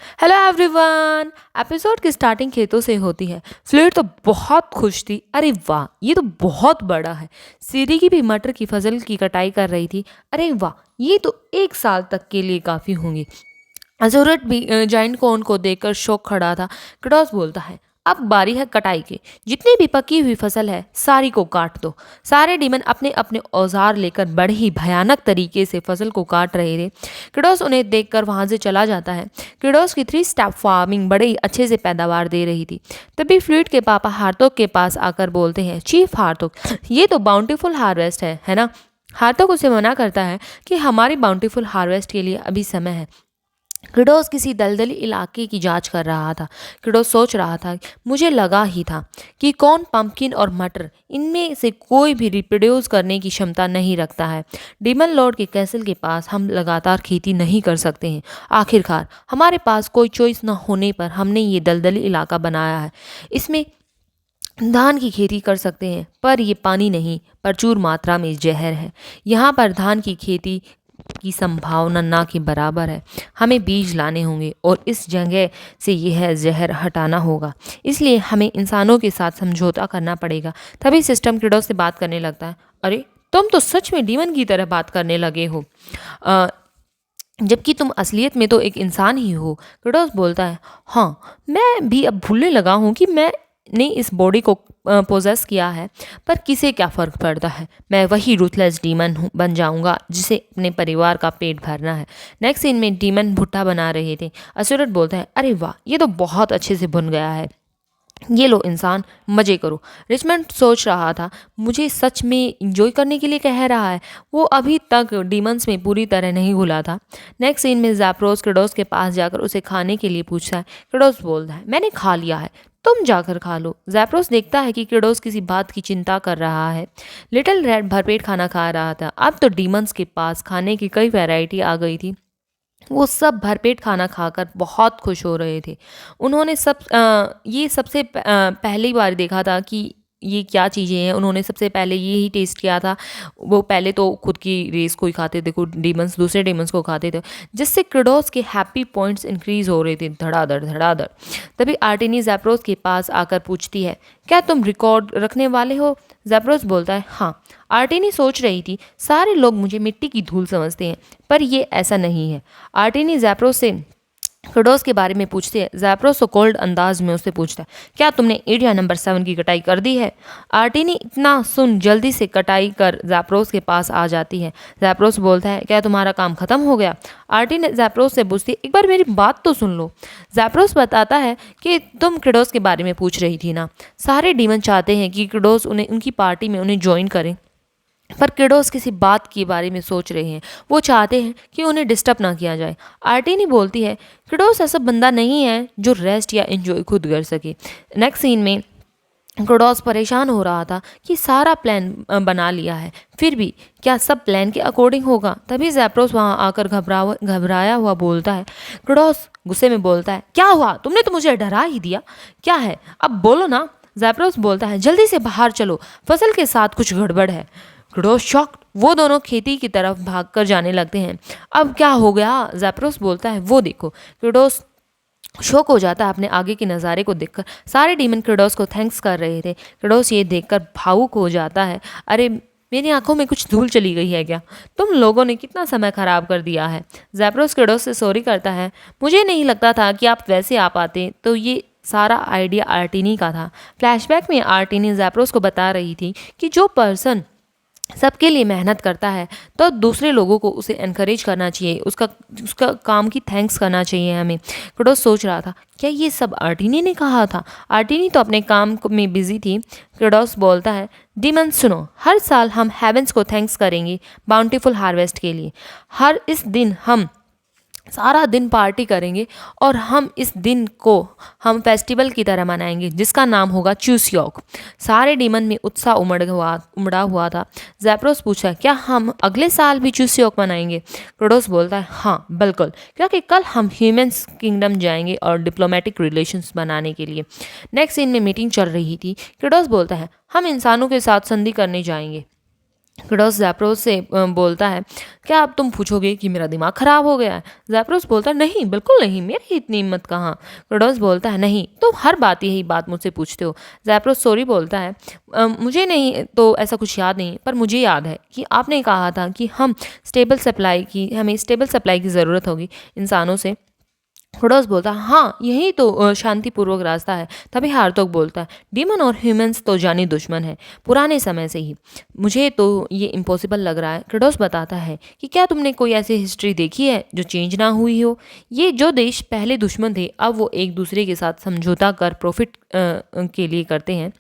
Hello everyone. Episode की starting खेतों से होती है। फ्लूइड तो बहुत खुश थी। अरे वाह, ये तो बहुत बड़ा है। सीरी की भी मटर की फसल की कटाई कर रही थी। अरे वाह, ये तो 1 साल तक के लिए काफ़ी होंगी। अजूरट भी जाइंट कोन को देखकर शौक खड़ा था। क्रॉस बोलता है, अब बारी है कटाई की। जितनी भी पकी हुई फसल है सारी को काट दो। सारे डीमन अपने अपने औजार लेकर बड़े ही भयानक तरीके से फसल को काट रहे थे। किडोस उन्हें देखकर वहां से चला जाता है। किडोस की 3 स्टेप फार्मिंग बड़े ही अच्छे से पैदावार दे रही थी। तभी फ्लूइड के पापा हार्तोक के पास आकर बोलते हैं, चीफ हार्तोक, ये तो बाउंटीफुल हार्वेस्ट है ना। हार्तोक उसे मना करता है कि हमारी बाउंटीफुल हार्वेस्ट के लिए अभी समय है। किडोस किसी दलदली इलाके की जांच कर रहा था। किडोस सोच रहा था, मुझे लगा ही था कि कौन पंपकिन और मटर इनमें से कोई भी रिप्रोड्यूस करने की क्षमता नहीं रखता है। डीमन लॉर्ड के कैसल के पास हम लगातार खेती नहीं कर सकते हैं। आखिरकार हमारे पास कोई चॉइस न होने पर हमने ये दलदली इलाका बनाया है। इसमें धान की खेती कर सकते हैं, पर ये पानी नहीं, प्रचुर मात्रा में जहर है। यहाँ पर धान की खेती की संभावना ना के बराबर है। हमें बीज लाने होंगे और इस जगह से यह जहर हटाना होगा। इसलिए हमें इंसानों के साथ समझौता करना पड़ेगा। तभी सिस्टम किडो से बात करने लगता है। अरे, तुम तो सच में डीमन की तरह बात करने लगे हो, अ, जबकि तुम असलियत में तो एक इंसान ही हो। क्रोडोस बोलता है, हाँ, मैं भी अब भूलने लगा हूँ कि मैंने इस बॉडी को पोजेस किया है, पर किसे क्या फ़र्क पड़ता है। मैं वही रूथलेस डीमन बन जाऊंगा जिसे अपने परिवार का पेट भरना है। नेक्स्ट सीन में डीमन भुट्टा बना रहे थे। असुरट बोलता है, अरे वाह, ये तो बहुत अच्छे से भुन गया है। ये लो इंसान, मजे करो। रिचमंड सोच रहा था, मुझे सच में इंजॉय करने के लिए कह रहा है। वो अभी तक डीमंस में पूरी तरह नहीं घुला था। नेक्स्ट सीन में ज़ैप्रोस क्रेडोस के पास जाकर उसे खाने के लिए पूछता है। क्रेडोस बोलता है, मैंने खा लिया है, तुम जाकर खा लो। ज़ैप्रोस देखता है कि क्रेडोस किसी बात की चिंता कर रहा है। लिटिल रेड भरपेट खाना खा रहा था। अब तो डीमंस के पास खाने की कई वैरायटी आ गई थी। वो सब भरपेट खाना खाकर बहुत खुश हो रहे थे। उन्होंने ये सबसे पहली बार देखा था कि ये क्या चीज़ें हैं। उन्होंने सबसे पहले ये ही टेस्ट किया था। वो पहले तो खुद की रेस को ही खाते थे, खुद डीमंस दूसरे डीमंस को खाते थे, जिससे क्रेडोस के हैप्पी पॉइंट्स इंक्रीज हो रहे थे, धड़ाधड़ धड़ाधड़। तभी आर्टेनी ज़ैप्रोस के पास आकर पूछती है, क्या तुम रिकॉर्ड रखने वाले हो? ज़ैप्रोस बोलता है, हाँ। आर्टेनी सोच रही थी, सारे लोग मुझे मिट्टी की धूल समझते हैं, पर ये ऐसा नहीं है। आर्टेनी ज़ैप्रोस से क्रेडोस के बारे में पूछते हैं। ज़ैप्रोस तो कोल्ड अंदाज में उससे पूछता है, क्या तुमने एरिया नंबर 7 की कटाई कर दी है? आर्टेनी इतना सुन जल्दी से कटाई कर ज़ैप्रोस के पास आ जाती है। ज़ैप्रोस बोलता है, क्या तुम्हारा काम खत्म हो गया? आर्टेनी ज़ैप्रोस से पूछती है, एक बार मेरी बात तो सुन लो। ज़ैप्रोस बताता है कि तुम क्रेडोस के बारे में पूछ रही थी ना। सारे डीमन चाहते हैं कि क्रेडोस उन्हें उनकी पार्टी में उन्हें ज्वाइन करें, पर क्रेडोस किसी बात के बारे में सोच रहे हैं। वो चाहते हैं कि उन्हें डिस्टर्ब ना किया जाए। आर्टेनी बोलती है, क्रेडोस ऐसा बंदा नहीं है जो रेस्ट या एंजॉय खुद कर सके। नेक्स्ट सीन में क्रेडोस परेशान हो रहा था कि सारा प्लान बना लिया है, फिर भी क्या सब प्लान के अकॉर्डिंग होगा? तभी ज़ैप्रोस वहाँ आकर घबराया हुआ बोलता है। क्रेडोस गुस्से में बोलता है, क्या हुआ? तुमने तो मुझे डरा ही दिया। क्या है, अब बोलो ना। ज़ैप्रोस बोलता है, जल्दी से बाहर चलो, फसल के साथ कुछ गड़बड़ है। क्रेडोस शॉक्ड। वो दोनों खेती की तरफ भागकर जाने लगते हैं। अब क्या हो गया? ज़ैप्रोस बोलता है, वो देखो। क्रेडोस शौक हो जाता है अपने आगे के नज़ारे को देखकर। सारे डीमन क्रेडोस को थैंक्स कर रहे थे। क्रेडोस ये देखकर भावुक हो जाता है। अरे, मेरी आंखों में कुछ धूल चली गई है क्या? तुम लोगों ने कितना समय खराब कर दिया है। ज़ैप्रोस क्रेडोस से सॉरी करता है, मुझे नहीं लगता था कि आप वैसे आ पाते, तो ये सारा आइडिया आर्टिनी का था। फ्लैशबैक में आर्टिनी ज़ैप्रोस को बता रही थी कि जो पर्सन सबके लिए मेहनत करता है तो दूसरे लोगों को उसे एनकरेज करना चाहिए, उसका उसका काम की थैंक्स करना चाहिए हमें। क्रेडोस सोच रहा था, क्या ये सब आर्टिनी ने कहा था? आर्टिनी तो अपने काम में बिजी थी। क्रेडोस बोलता है, डीमन सुनो, हर साल हम हेवेंस को थैंक्स करेंगे बाउंटीफुल हार्वेस्ट के लिए। हर इस दिन हम सारा दिन पार्टी करेंगे और हम इस दिन को हम फेस्टिवल की तरह मनाएंगे जिसका नाम होगा चूसयोक। सारे डीमन में उत्साह उमड़ा हुआ था। ज़ैप्रोस पूछा, क्या हम अगले साल भी चूसयोक मनाएंगे? क्रेडोस बोलता है, हाँ बिल्कुल, क्योंकि कल हम ह्यूमंस किंगडम जाएंगे और डिप्लोमेटिक रिलेशंस बनाने के लिए। नेक्स्ट सीन में मीटिंग चल रही थी। क्रेडोस बोलता है, हम इंसानों के साथ संधि करने जाएंगे। क्रोडोस ज़ैप्रोस से बोलता है, क्या अब तुम पूछोगे कि मेरा दिमाग खराब हो गया है? ज़ैप्रोस बोलता है, नहीं बिल्कुल नहीं, मेरी इतनी हिम्मत कहाँ। क्रोडोस बोलता है, नहीं तुम हर बात यही बात मुझसे पूछते हो। ज़ैप्रोस सॉरी बोलता है, मुझे नहीं तो ऐसा कुछ याद नहीं, पर मुझे याद है कि आपने कहा था कि हमें स्टेबल सप्लाई की ज़रूरत होगी इंसानों से। थोडोस बोलता है, हाँ यही तो शांतिपूर्वक रास्ता है। तभी हार्तोग बोलता है, डीमन और ह्यूमंस तो जानी दुश्मन है पुराने समय से ही। मुझे तो ये इम्पॉसिबल लग रहा है। क्रेडोस बताता है कि क्या तुमने कोई ऐसी हिस्ट्री देखी है जो चेंज ना हुई हो। ये जो देश पहले दुश्मन थे अब वो एक दूसरे के साथ समझौता कर प्रॉफिट के लिए करते हैं।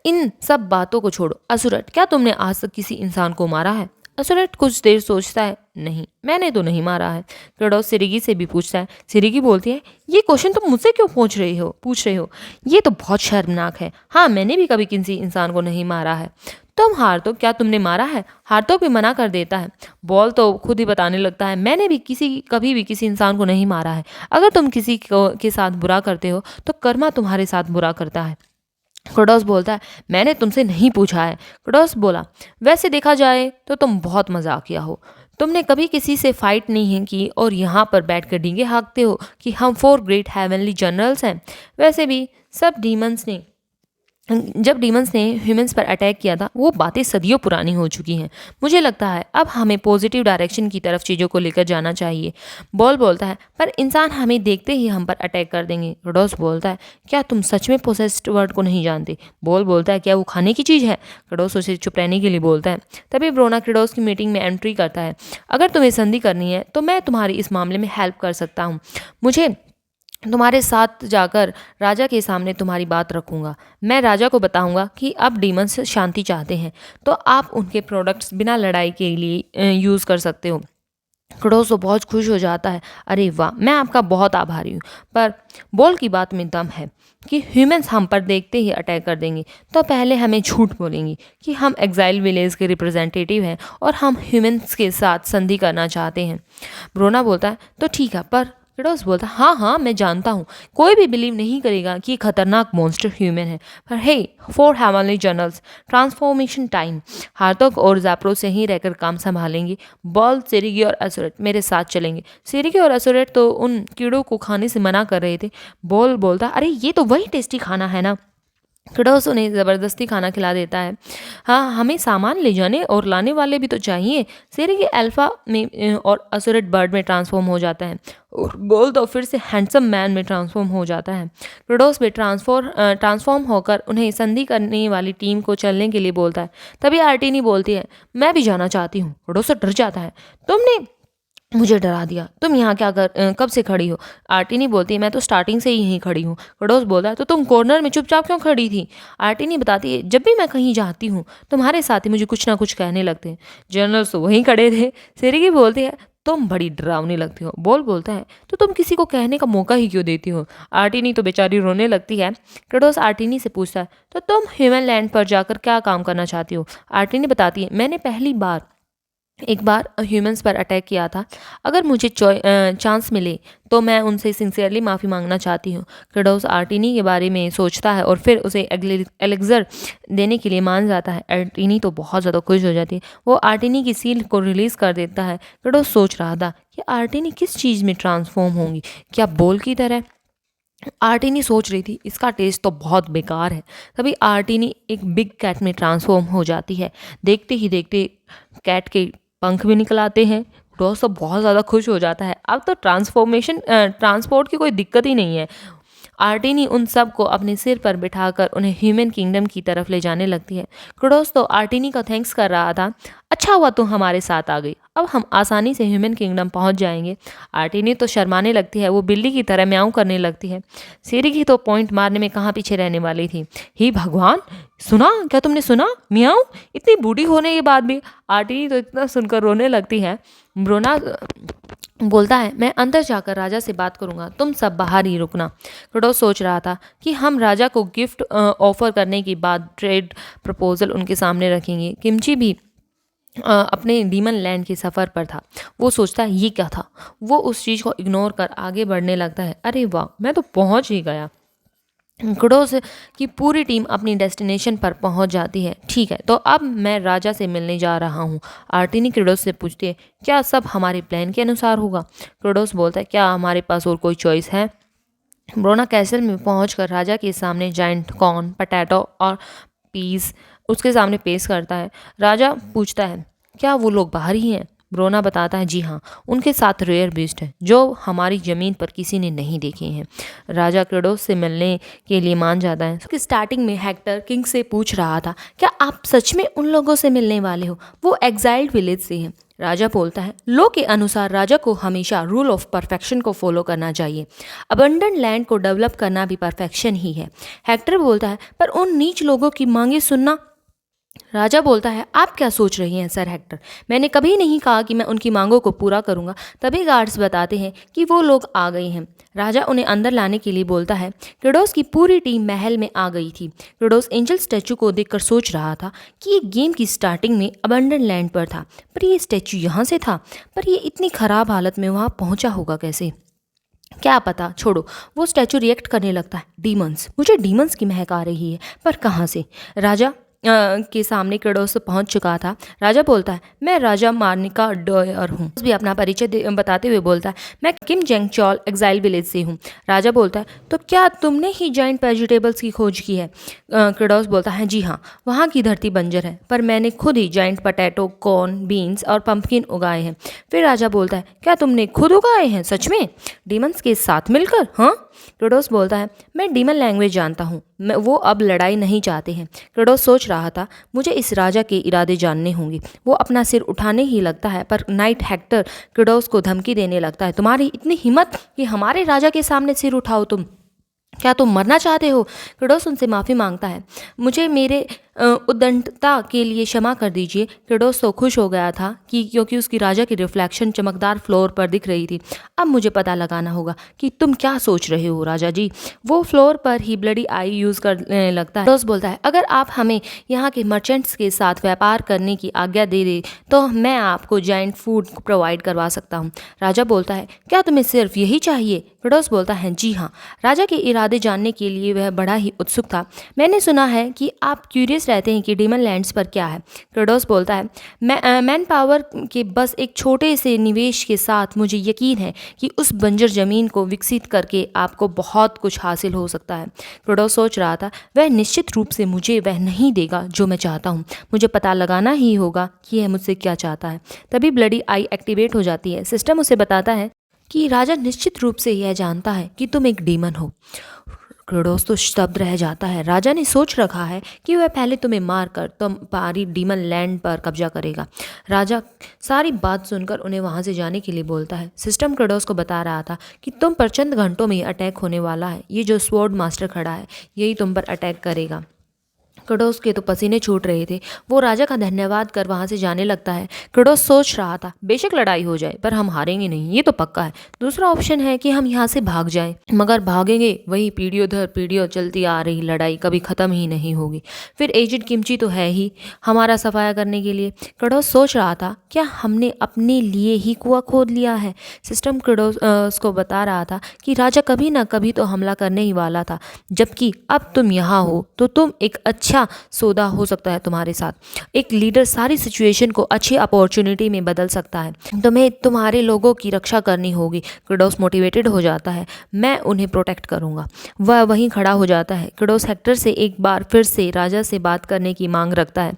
इन सब बातों को छोड़ो। असुरट, क्या तुमने आज तक किसी इंसान को मारा है? असुरट कुछ देर सोचता है, नहीं मैंने तो नहीं मारा है। क्रेडोस सिरिगी से भी पूछता है। सिरिगी बोलती है, ये क्वेश्चन तुम मुझसे क्यों पूछ रहे हो, ये तो बहुत शर्मनाक है। हाँ मैंने भी कभी किसी इंसान को नहीं मारा है। तुम हार्तो, क्या तुमने मारा है? हार्तो भी मना कर देता है। बॉल तो खुद ही बताने लगता है, मैंने भी कभी भी किसी इंसान को नहीं मारा है। अगर तुम किसी के साथ बुरा करते हो तो कर्मा तुम्हारे साथ बुरा करता है। क्रोडोस बोलता है, मैंने तुमसे नहीं पूछा है। क्रोडोस बोला, वैसे देखा जाए तो तुम बहुत मजाकिया हो। तुमने कभी किसी से फाइट नहीं है की और यहाँ पर बैठकर डींगे हाँकते हो कि हम 4 ग्रेट हेवनली जनरल्स हैं। वैसे भी सब डीमंस ने जब डीमंस ने ह्यूमंस पर अटैक किया था वो बातें सदियों पुरानी हो चुकी हैं। मुझे लगता है अब हमें पॉजिटिव डायरेक्शन की तरफ चीज़ों को लेकर जाना चाहिए। बॉल बोलता है, पर इंसान हमें देखते ही हम पर अटैक कर देंगे। रोडोस बोलता है, क्या तुम सच में पोसेस्ड वर्ड को नहीं जानते? बॉल बोलता है, क्या वो खाने की चीज़ है? क्रेडोस उसे चुप रहने के लिए बोलता है। तभी ब्रोना क्रेडोस की मीटिंग में एंट्री करता है। अगर तुम्हें संधि करनी है तो मैं तुम्हारी इस मामले में हेल्प कर सकता हूँ। मुझे तुम्हारे साथ जाकर राजा के सामने तुम्हारी बात रखूंगा। मैं राजा को बताऊंगा कि अब डीमंस शांति चाहते हैं तो आप उनके प्रोडक्ट्स बिना लड़ाई के लिए यूज़ कर सकते हो। क्रोडोस तो बहुत खुश हो जाता है, अरे वाह मैं आपका बहुत आभारी हूँ। पर बॉल की बात में दम है कि ह्यूमंस हम पर देखते ही अटैक कर देंगे तो पहले हमें झूठ बोलेंगे कि हम एग्जाइल विलेज के रिप्रेजेंटेटिव हैं और हम ह्यूमंस के साथ संधि करना चाहते हैं। ब्रोना बोलता है, तो ठीक है, पर क्रेडोस बोलता है, हाँ हाँ मैं जानता हूँ कोई भी बिलीव नहीं करेगा कि ये खतरनाक मॉन्स्टर ह्यूमन है, पर हे 4 हेवनली जनरल्स, ट्रांसफॉर्मेशन टाइम। हार्तोग और ज़ैप्रो से ही रहकर काम संभालेंगे। बॉल, सिरिगी और असुरेट मेरे साथ चलेंगे। सिरिगी और असुरेट तो उन कीड़ों को खाने से मना कर रहे थे। बॉल बोलता, अरे ये तो वही टेस्टी खाना है ना। क्रेडोस उन्हें ज़बरदस्ती खाना खिला देता है। हाँ हमें सामान ले जाने और लाने वाले भी तो चाहिए। सिरिगी अल्फा में और असुरेट बर्ड में ट्रांसफॉर्म हो जाता है और बॉल तो फिर से हैंडसम मैन में ट्रांसफॉर्म हो जाता है। क्रेडोस भी ट्रांसफॉर्म होकर उन्हें संधि करने वाली टीम को चलने के लिए बोलता है। तभी आर्टिनी बोलती है, मैं भी जाना चाहती हूँ। क्रेडोस तो डर जाता है, तुमने मुझे डरा दिया, तुम यहाँ कब से खड़ी हो? आर्टिनी बोलती है, मैं तो स्टार्टिंग से ही यहीं खड़ी हूँ। क्रेडोस बोलता है, तो तुम कॉर्नर में चुपचाप क्यों खड़ी थी? आर्टिनी बताती है, जब भी मैं कहीं जाती हूँ तुम्हारे साथी मुझे कुछ ना कुछ कहने लगते हैं। जनरल्स तो वहीं खड़े थे। सिरिगी बोलती है, तुम बड़ी डरावनी लगती हो। बॉल बोलता है, तो तुम किसी को कहने का मौका ही क्यों देती हो? आर्टिनी तो बेचारी रोने लगती है। क्रेडोस आर्टिनी से पूछता है, तो तुम ह्यूमन लैंड पर जाकर क्या काम करना चाहती हो? आर्टिनी बताती है, मैंने एक बार ह्यूमंस पर अटैक किया था। अगर मुझे चांस मिले तो मैं उनसे सिंसियरली माफ़ी मांगना चाहती हूँ। क्रेडोस आर्टिनी के बारे में सोचता है और फिर उसे एलेक्जर देने के लिए मान जाता है। आर्टिनी तो बहुत ज़्यादा खुश हो जाती है। वो आर्टिनी की सील को रिलीज़ कर देता है। क्रेडोस सोच रहा था कि आर्टिनी किस चीज़ में ट्रांसफॉर्म होंगी, क्या बॉल की तरह? आर्टिनी सोच रही थी, इसका टेस्ट तो बहुत बेकार है। तभी आर्टिनी एक बिग कैट में ट्रांसफॉर्म हो जाती है। देखते ही देखते कैट के पंख भी निकल आते हैं। रॉस तो बहुत ज़्यादा खुश हो जाता है, अब तो ट्रांसपोर्ट की कोई दिक्कत ही नहीं है। आर्टिनी उन सब को अपने सिर पर बिठाकर उन्हें ह्यूमन किंगडम की तरफ ले जाने लगती है। क्रोडोस तो आर्टिनी का थैंक्स कर रहा था, अच्छा हुआ तुम हमारे साथ आ गई, अब हम आसानी से ह्यूमन किंगडम पहुंच जाएंगे। आर्टिनी तो शर्माने लगती है, वो बिल्ली की तरह म्याऊं करने लगती है। सिरिगी तो पॉइंट मारने में कहाँ पीछे रहने वाली थी। ही भगवान, सुना क्या तुमने सुना? म्याऊं, इतनी बूढ़ी होने के बाद भी। आर्टिनी तो इतना सुनकर रोने लगती है। ब्रोना बोलता है, मैं अंदर जाकर राजा से बात करूंगा, तुम सब बाहर ही रुकना। क्रोडोस सोच रहा था कि हम राजा को गिफ्ट ऑफर करने के बाद ट्रेड प्रपोजल उनके सामने रखेंगे। किमची भी अपने डीमन लैंड के सफ़र पर था। वो सोचता है ये क्या था। वो उस चीज़ को इग्नोर कर आगे बढ़ने लगता है। अरे वाह, मैं तो पहुंच ही गया। क्रोडोस की पूरी टीम अपनी डेस्टिनेशन पर पहुंच जाती है। ठीक है, तो अब मैं राजा से मिलने जा रहा हूँ। आर्टिनी क्रोडोस से पूछती है, क्या सब हमारे प्लान के अनुसार होगा? क्रोडोस बोलता है, क्या हमारे पास और कोई चॉइस है? ब्रोना कैसल में पहुंचकर राजा के सामने जाइंट कॉर्न, पटैटो और पीस उसके सामने पेश करता है। राजा पूछता है, क्या वो लोग बाहर ही हैं? ब्रोना बताता है, जी हाँ, उनके साथ रेयर बीस्ट है जो हमारी ज़मीन पर किसी ने नहीं देखे हैं। राजा क्रेडोस से मिलने के लिए मान जाता है। उसकी स्टार्टिंग में हेक्टर किंग से पूछ रहा था, क्या आप सच में उन लोगों से मिलने वाले हो? वो एग्जाइल्ड विलेज से हैं। राजा बोलता है, लॉ के अनुसार राजा को हमेशा रूल ऑफ परफेक्शन को फॉलो करना चाहिए। अबंडेंट लैंड को डेवलप करना भी परफेक्शन ही है। हेक्टर बोलता है, पर उन नीच लोगों की मांगे सुनना। राजा बोलता है, आप क्या सोच रही हैं सर हेक्टर? मैंने कभी नहीं कहा कि मैं उनकी मांगों को पूरा करूंगा। तभी गार्ड्स बताते हैं कि वो लोग आ गए हैं। राजा उन्हें अंदर लाने के लिए बोलता है। क्रेडोस की पूरी टीम महल में आ गई थी। क्रेडोस एंजल स्टैचू को देखकर सोच रहा था कि ये गेम की स्टार्टिंग में अबंडेंट लैंड पर था, पर ये स्टैचू यहाँ से था, पर ये इतनी खराब हालत में वहाँ पहुँचा होगा कैसे? क्या पता, छोड़ो। वो स्टैचू रिएक्ट करने लगता है, डीमंस, मुझे डीमंस की महक आ रही है, पर कहाँ से? राजा के सामने क्रेडोस पहुंच चुका था। राजा बोलता है, मैं राजा मार्निका डॉयर हूँ। भी अपना परिचय बताते हुए बोलता है, मैं किम जेंग चॉल एक्साइल विलेज से हूँ। राजा बोलता है, तो क्या तुमने ही जाइंट वेजिटेबल्स की खोज की है? क्रेडोस बोलता है, जी हाँ, वहाँ की धरती बंजर है, पर मैंने खुद ही जाइंट पटैटो, कॉर्न, बीन्स और पंपकिन उगाए हैं। फिर राजा बोलता है, क्या तुमने खुद उगाए हैं? सच में? डीमंस के साथ मिलकर? हाँ। क्रेडोस बोलता है, मैं डीमन लैंग्वेज जानता हूँ, मैं वो अब लड़ाई नहीं चाहते हैं। क्रेडोस सोच रहा था, मुझे इस राजा के इरादे जानने होंगे। वो अपना सिर उठाने ही लगता है, पर नाइट हेक्टर क्रेडोस को धमकी देने लगता है, तुम्हारी इतनी हिम्मत कि हमारे राजा के सामने सिर उठाओ तुम? क्या तुम मरना चाहते हो? क्रेडोस उनसे माफ़ी मांगता है, मुझे मेरे उद्दंडता के लिए क्षमा कर दीजिए। क्रेडोस तो खुश हो गया था कि क्योंकि उसकी राजा की रिफ्लेक्शन चमकदार फ्लोर पर दिख रही थी। अब मुझे पता लगाना होगा कि तुम क्या सोच रहे हो राजा जी। वो फ्लोर पर ही ब्लडी आई यूज़ करने लगता है। क्रेडोस बोलता है, अगर आप हमें यहाँ के मर्चेंट्स के साथ व्यापार करने की आज्ञा दे दे तो मैं आपको जाइंट फूड प्रोवाइड करवा सकता हूँ। राजा बोलता है, क्या तुम्हें सिर्फ यही चाहिए? क्रेडोस बोलता है, जी हाँ। राजा के इरादे जानने के लिए वह बड़ा ही उत्सुक था। मैंने सुना है कि आप क्यूरियस रहते हैं कि डीमन लैंड्स पर क्या है। क्रेडोस बोलता है, मैन पावर के बस एक छोटे से निवेश के साथ मुझे यकीन है कि उस बंजर जमीन को विकसित करके आपको बहुत कुछ हासिल हो सकता है। क्रेडोस सोच रहा था, वह निश्चित रूप से मुझे वह नहीं देगा जो मैं चाहता हूँ। मुझे पता लगाना ही होगा कि यह मुझसे क्या चाहता है। तभी ब्लडी आई एक्टिवेट हो जाती है। सिस्टम उसे बताता है कि राजा निश्चित रूप से यह जानता है कि तुम एक डीमन हो। क्रेडोस तो स्तब्ध रह जाता है। राजा ने सोच रखा है कि वह पहले तुम्हें मार कर तुम्हारी डीमन लैंड पर कब्जा करेगा। राजा सारी बात सुनकर उन्हें वहां से जाने के लिए बोलता है। सिस्टम क्रेडोस को बता रहा था कि तुम पर चंद घंटों में ही अटैक होने वाला है। ये जो स्वॉर्ड मास्टर खड़ा है यही तुम पर अटैक करेगा। क्रेडोस के तो पसीने छूट रहे थे। वो राजा का धन्यवाद कर वहाँ से जाने लगता है। क्रेडोस सोच रहा था, बेशक लड़ाई हो जाए पर हम हारेंगे नहीं, ये तो पक्का है। दूसरा ऑप्शन है कि हम यहाँ से भाग जाएं, मगर भागेंगे वही पीढ़ियों दर पीढ़ियों चलती आ रही लड़ाई कभी ख़त्म ही नहीं होगी। फिर एजेड किमची तो है ही हमारा सफाया करने के लिए। क्रेडोस सोच रहा था, क्या हमने अपने लिए ही कुआं खोद लिया है? सिस्टम क्रेडोस को बता रहा था कि राजा कभी ना कभी तो हमला करने ही वाला था, जबकि अब तुम यहाँ हो तो तुम एक अच्छा सौदा हो सकता है तुम्हारे साथ। एक लीडर सारी सिचुएशन को अच्छी अपॉर्चुनिटी में बदल सकता है। तुम्हें तुम्हारे लोगों की रक्षा करनी होगी। क्रेडोस मोटिवेटेड हो जाता है, मैं उन्हें प्रोटेक्ट करूंगा। वह वहीं खड़ा हो जाता है। क्रेडोस हेक्टर से एक बार फिर से राजा से बात करने की मांग रखता है।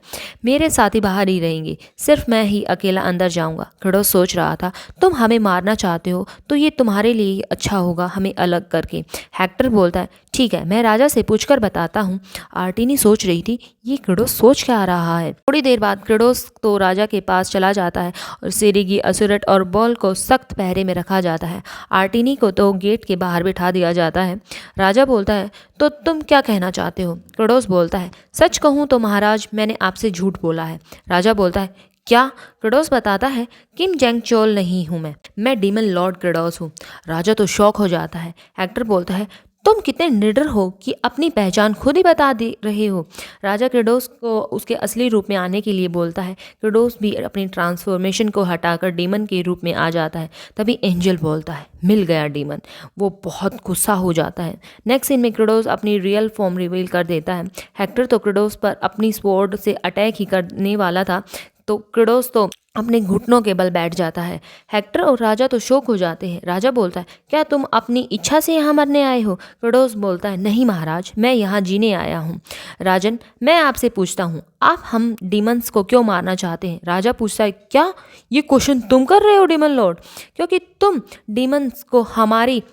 मेरे साथी बाहर ही रहेंगे, सिर्फ मैं ही अकेला अंदर जाऊंगा। क्रेडोस सोच रहा था, तुम हमें मारना चाहते हो तो ये तुम्हारे लिए ही अच्छा होगा हमें अलग करके। हेक्टर बोलता है, ठीक है, मैं राजा से पूछकर बताता हूँ। आर्टिनी सोच रही थी, ये क्रेडोस सोच क्या रहा है। थोड़ी देर बाद क्रेडोस तो राजा के पास चला जाता है और सेरेगी, असुरट और बॉल को सख्त पहरे में रखा जाता है। आर्टिनी को तो गेट के बाहर बिठा दिया जाता है। राजा बोलता है, तो तुम क्या कहना चाहते हो? क्रेडोस बोलता है, सच कहूँ तो महाराज मैंने आपसे झूठ बोला है। राजा बोलता है, क्या? क्रेडोस बताता है, किम जेंग चोल नहीं हूँ मैं डीमन लॉर्ड क्रेडोस हूँ। राजा तो शॉक हो जाता है। हेक्टर बोलता है, तुम कितने निडर हो कि अपनी पहचान खुद ही बता दे रहे हो। राजा क्रेडोस को उसके असली रूप में आने के लिए बोलता है। क्रेडोस भी अपनी ट्रांसफॉर्मेशन को हटाकर डीमन के रूप में आ जाता है। तभी एंजल बोलता है, मिल गया डीमन। वो बहुत गुस्सा हो जाता है। नेक्स्ट सीन में क्रेडोस अपनी रियल फॉर्म रिवील कर देता है। हेक्टर तो क्रेडोस पर अपनी स्वॉर्ड से अटैक ही करने वाला था, तो क्रेडोस तो अपने घुटनों के बल बैठ जाता है। हेक्टर और राजा तो शौक हो जाते हैं। राजा बोलता है, क्या तुम अपनी इच्छा से यहाँ मरने आए हो? क्रेडोस बोलता है, नहीं महाराज, मैं यहाँ जीने आया हूँ। राजन, मैं आपसे पूछता हूँ, आप हम डीमंस को क्यों मारना चाहते हैं? राजा पूछता है, क्या ये क्वेश्चन तुम कर रहे हो डीमन लॉर्ड? क्योंकि तुम डीमंस को हमारी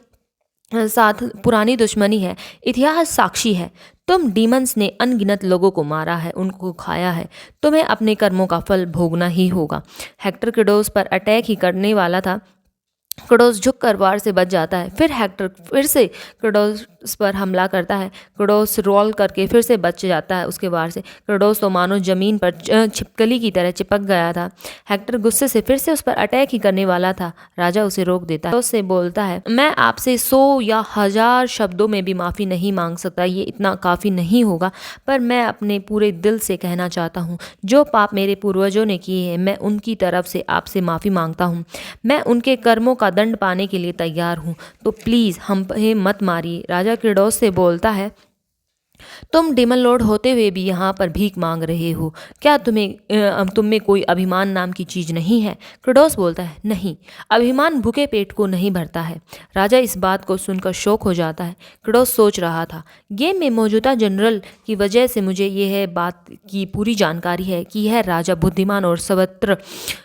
साथ पुरानी दुश्मनी है, इतिहास साक्षी है। तुम डीमंस ने अनगिनत लोगों को मारा है, उनको खाया है। तुम्हें अपने कर्मों का फल भोगना ही होगा। हेक्टर क्रेडोस पर अटैक ही करने वाला था। क्रेडोस झुककर वार से बच जाता है। फिर हेक्टर फिर से क्रेडोस पर हमला करता है। क्रेडोस रोल करके फिर से बच जाता है उसके वार से। क्रेडोस तो मानो जमीन पर छिपकली की तरह चिपक गया था। हेक्टर गुस्से से फिर से उस पर अटैक ही करने वाला था। राजा उसे रोक देता है, उससे बोलता है, मैं आपसे 100 या 1000 शब्दों में भी माफ़ी नहीं मांग सकता, ये इतना काफ़ी नहीं होगा, पर मैं अपने पूरे दिल से कहना चाहता हूँ, जो पाप मेरे पूर्वजों ने किए हैं, मैं उनकी तरफ से आपसे माफ़ी मांगता हूँ। मैं उनके कर्मों का दंड पाने के लिए तैयार हूँ, तो प्लीज़ हमें मत मारिए। राजा क्रेडोस से बोलता है, तुम डीमन लॉर्ड होते हुए भी यहाँ पर भीख मांग रहे हो, क्या तुम में कोई अभिमान नाम की चीज़ नहीं है? क्रेडोस बोलता है, नहीं, अभिमान भूखे पेट को नहीं भरता है। राजा इस बात को सुनकर शौक हो जाता है। क्रेडोस सोच रहा था, गेम में मौजूदा जनरल की वजह से मुझे यह बात की पूरी जानकारी है कि यह राजा बुद्धिमान और सर्वत्र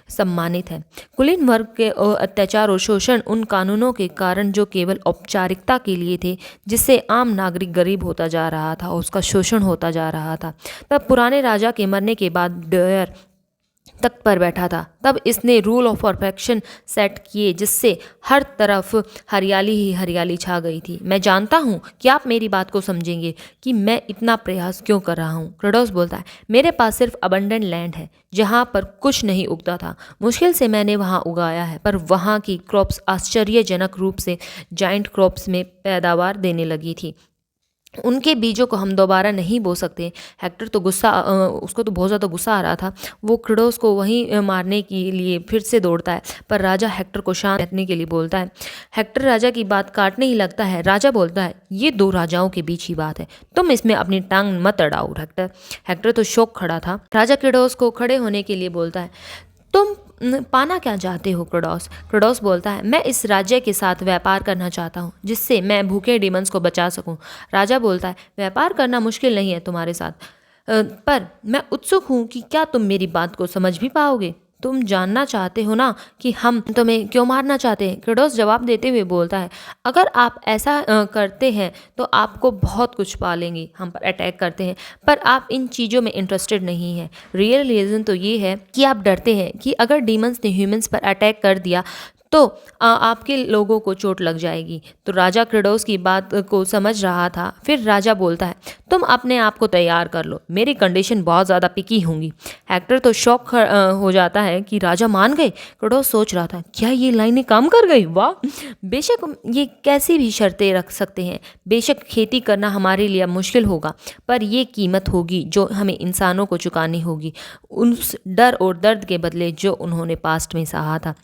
सम्मानित है। कुलीन वर्ग के अत्याचार और शोषण उन कानूनों के कारण जो केवल औपचारिकता के लिए थे, जिससे आम नागरिक गरीब होता जा रहा था, उसका शोषण होता जा रहा था। तब पुराने राजा के मरने के बाद डेयर तख्त पर बैठा था। तब इसने रूल ऑफ परफेक्शन सेट किए, जिससे हर तरफ हरियाली ही हरियाली छा गई थी। मैं जानता हूँ कि आप मेरी बात को समझेंगे कि मैं इतना प्रयास क्यों कर रहा हूँ। क्रेडोस बोलता है, मेरे पास सिर्फ अबंडेंट लैंड है जहाँ पर कुछ नहीं उगता था। मुश्किल से मैंने वहाँ उगाया है, पर वहाँ की क्रॉप्स आश्चर्यजनक रूप से जाइंट क्रॉप्स में पैदावार देने लगी थी। उनके बीजों को हम दोबारा नहीं बो सकते। हेक्टर तो उसको तो बहुत ज़्यादा गुस्सा आ रहा था। वो क्रेडोस को वहीं मारने के लिए फिर से दौड़ता है, पर राजा हेक्टर को शांत रहने के लिए बोलता है। हेक्टर राजा की बात काटने ही लगता है। राजा बोलता है, ये दो राजाओं के बीच ही बात है, तुम इसमें अपनी टांग मत अड़ाओ हेक्टर। हेक्टर तो शौक खड़ा था। राजा क्रेडोस को खड़े होने के लिए बोलता है, तुम पाना क्या चाहते हो क्रेडोस? क्रेडोस बोलता है, मैं इस राज्य के साथ व्यापार करना चाहता हूँ, जिससे मैं भूखे डीमंस को बचा सकूँ। राजा बोलता है, व्यापार करना मुश्किल नहीं है तुम्हारे साथ, पर मैं उत्सुक हूँ कि क्या तुम मेरी बात को समझ भी पाओगे। तुम जानना चाहते हो ना कि हम तुम्हें क्यों मारना चाहते हैं? क्रेडोस जवाब देते हुए बोलता है, अगर आप ऐसा करते हैं तो आपको बहुत कुछ पालेंगे। हम पर अटैक करते हैं, पर आप इन चीज़ों में इंटरेस्टेड नहीं है। रियल रीज़न तो ये है कि आप डरते हैं कि अगर डीमंस ने ह्यूमंस पर अटैक कर दिया तो आपके लोगों को चोट लग जाएगी। तो राजा क्रेडोस की बात को समझ रहा था। फिर राजा बोलता है, तुम अपने आप को तैयार कर लो, मेरी कंडीशन बहुत ज़्यादा पिकी होंगी। हेक्टर तो शौक हो जाता है कि राजा मान गए। क्रेडोस सोच रहा था, क्या ये लाइनें काम कर गई? वाह, बेशक ये कैसी भी शर्तें रख सकते हैं। बेशक खेती करना हमारे लिए मुश्किल होगा, पर ये कीमत होगी जो हमें इंसानों को चुकानी होगी, उस डर और दर्द के बदले जो उन्होंने पास्ट में सहा था।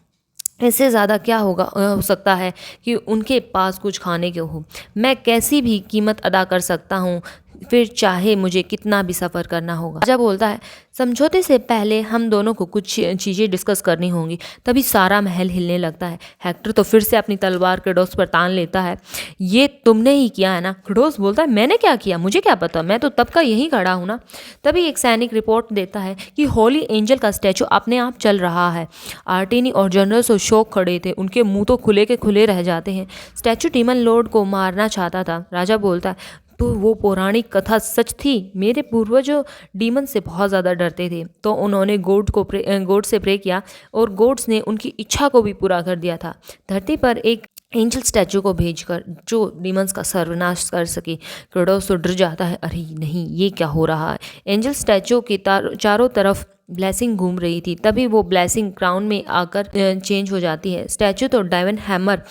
इससे ज़्यादा क्या हो सकता है कि उनके पास कुछ खाने को हो। मैं कैसी भी कीमत अदा कर सकता हूँ, फिर चाहे मुझे कितना भी सफ़र करना होगा। राजा बोलता है, समझौते से पहले हम दोनों को कुछ चीज़ें डिस्कस करनी होंगी। तभी सारा महल हिलने लगता है। हेक्टर तो फिर से अपनी तलवार क्रेडोस पर तान लेता है। ये तुमने ही किया है ना? क्रेडोस बोलता है, मैंने क्या किया, मुझे क्या पता, मैं तो तब का यहीं खड़ा हूँ ना। तभी एक सैनिक रिपोर्ट देता है कि होली एंजल का स्टैचू अपने आप चल रहा है। आर्टिनी और जनरल और शौक खड़े थे, उनके मुंह तो खुले के खुले रह जाते हैं। स्टैचू डीमन लॉर्ड को मारना चाहता था। राजा बोलता है, तो वो पौराणिक कथा सच थी। मेरे पूर्वजों डीमन से बहुत ज़्यादा डरते थे, तो उन्होंने गॉड से प्रे किया और गॉड्स ने उनकी इच्छा को भी पूरा कर दिया था। धरती पर एक एंजल स्टैचू को भेजकर जो डीमंस का सर्वनाश कर सके। क्रेडोस तो डर जाता है, अरे नहीं ये क्या हो रहा है। एंजल स्टैचू के चारों तरफ ब्लेसिंग घूम रही थी, तभी वो ब्लेसिंग क्राउन में आकर चेंज हो जाती है। स्टैचू तो डायमंड हैमर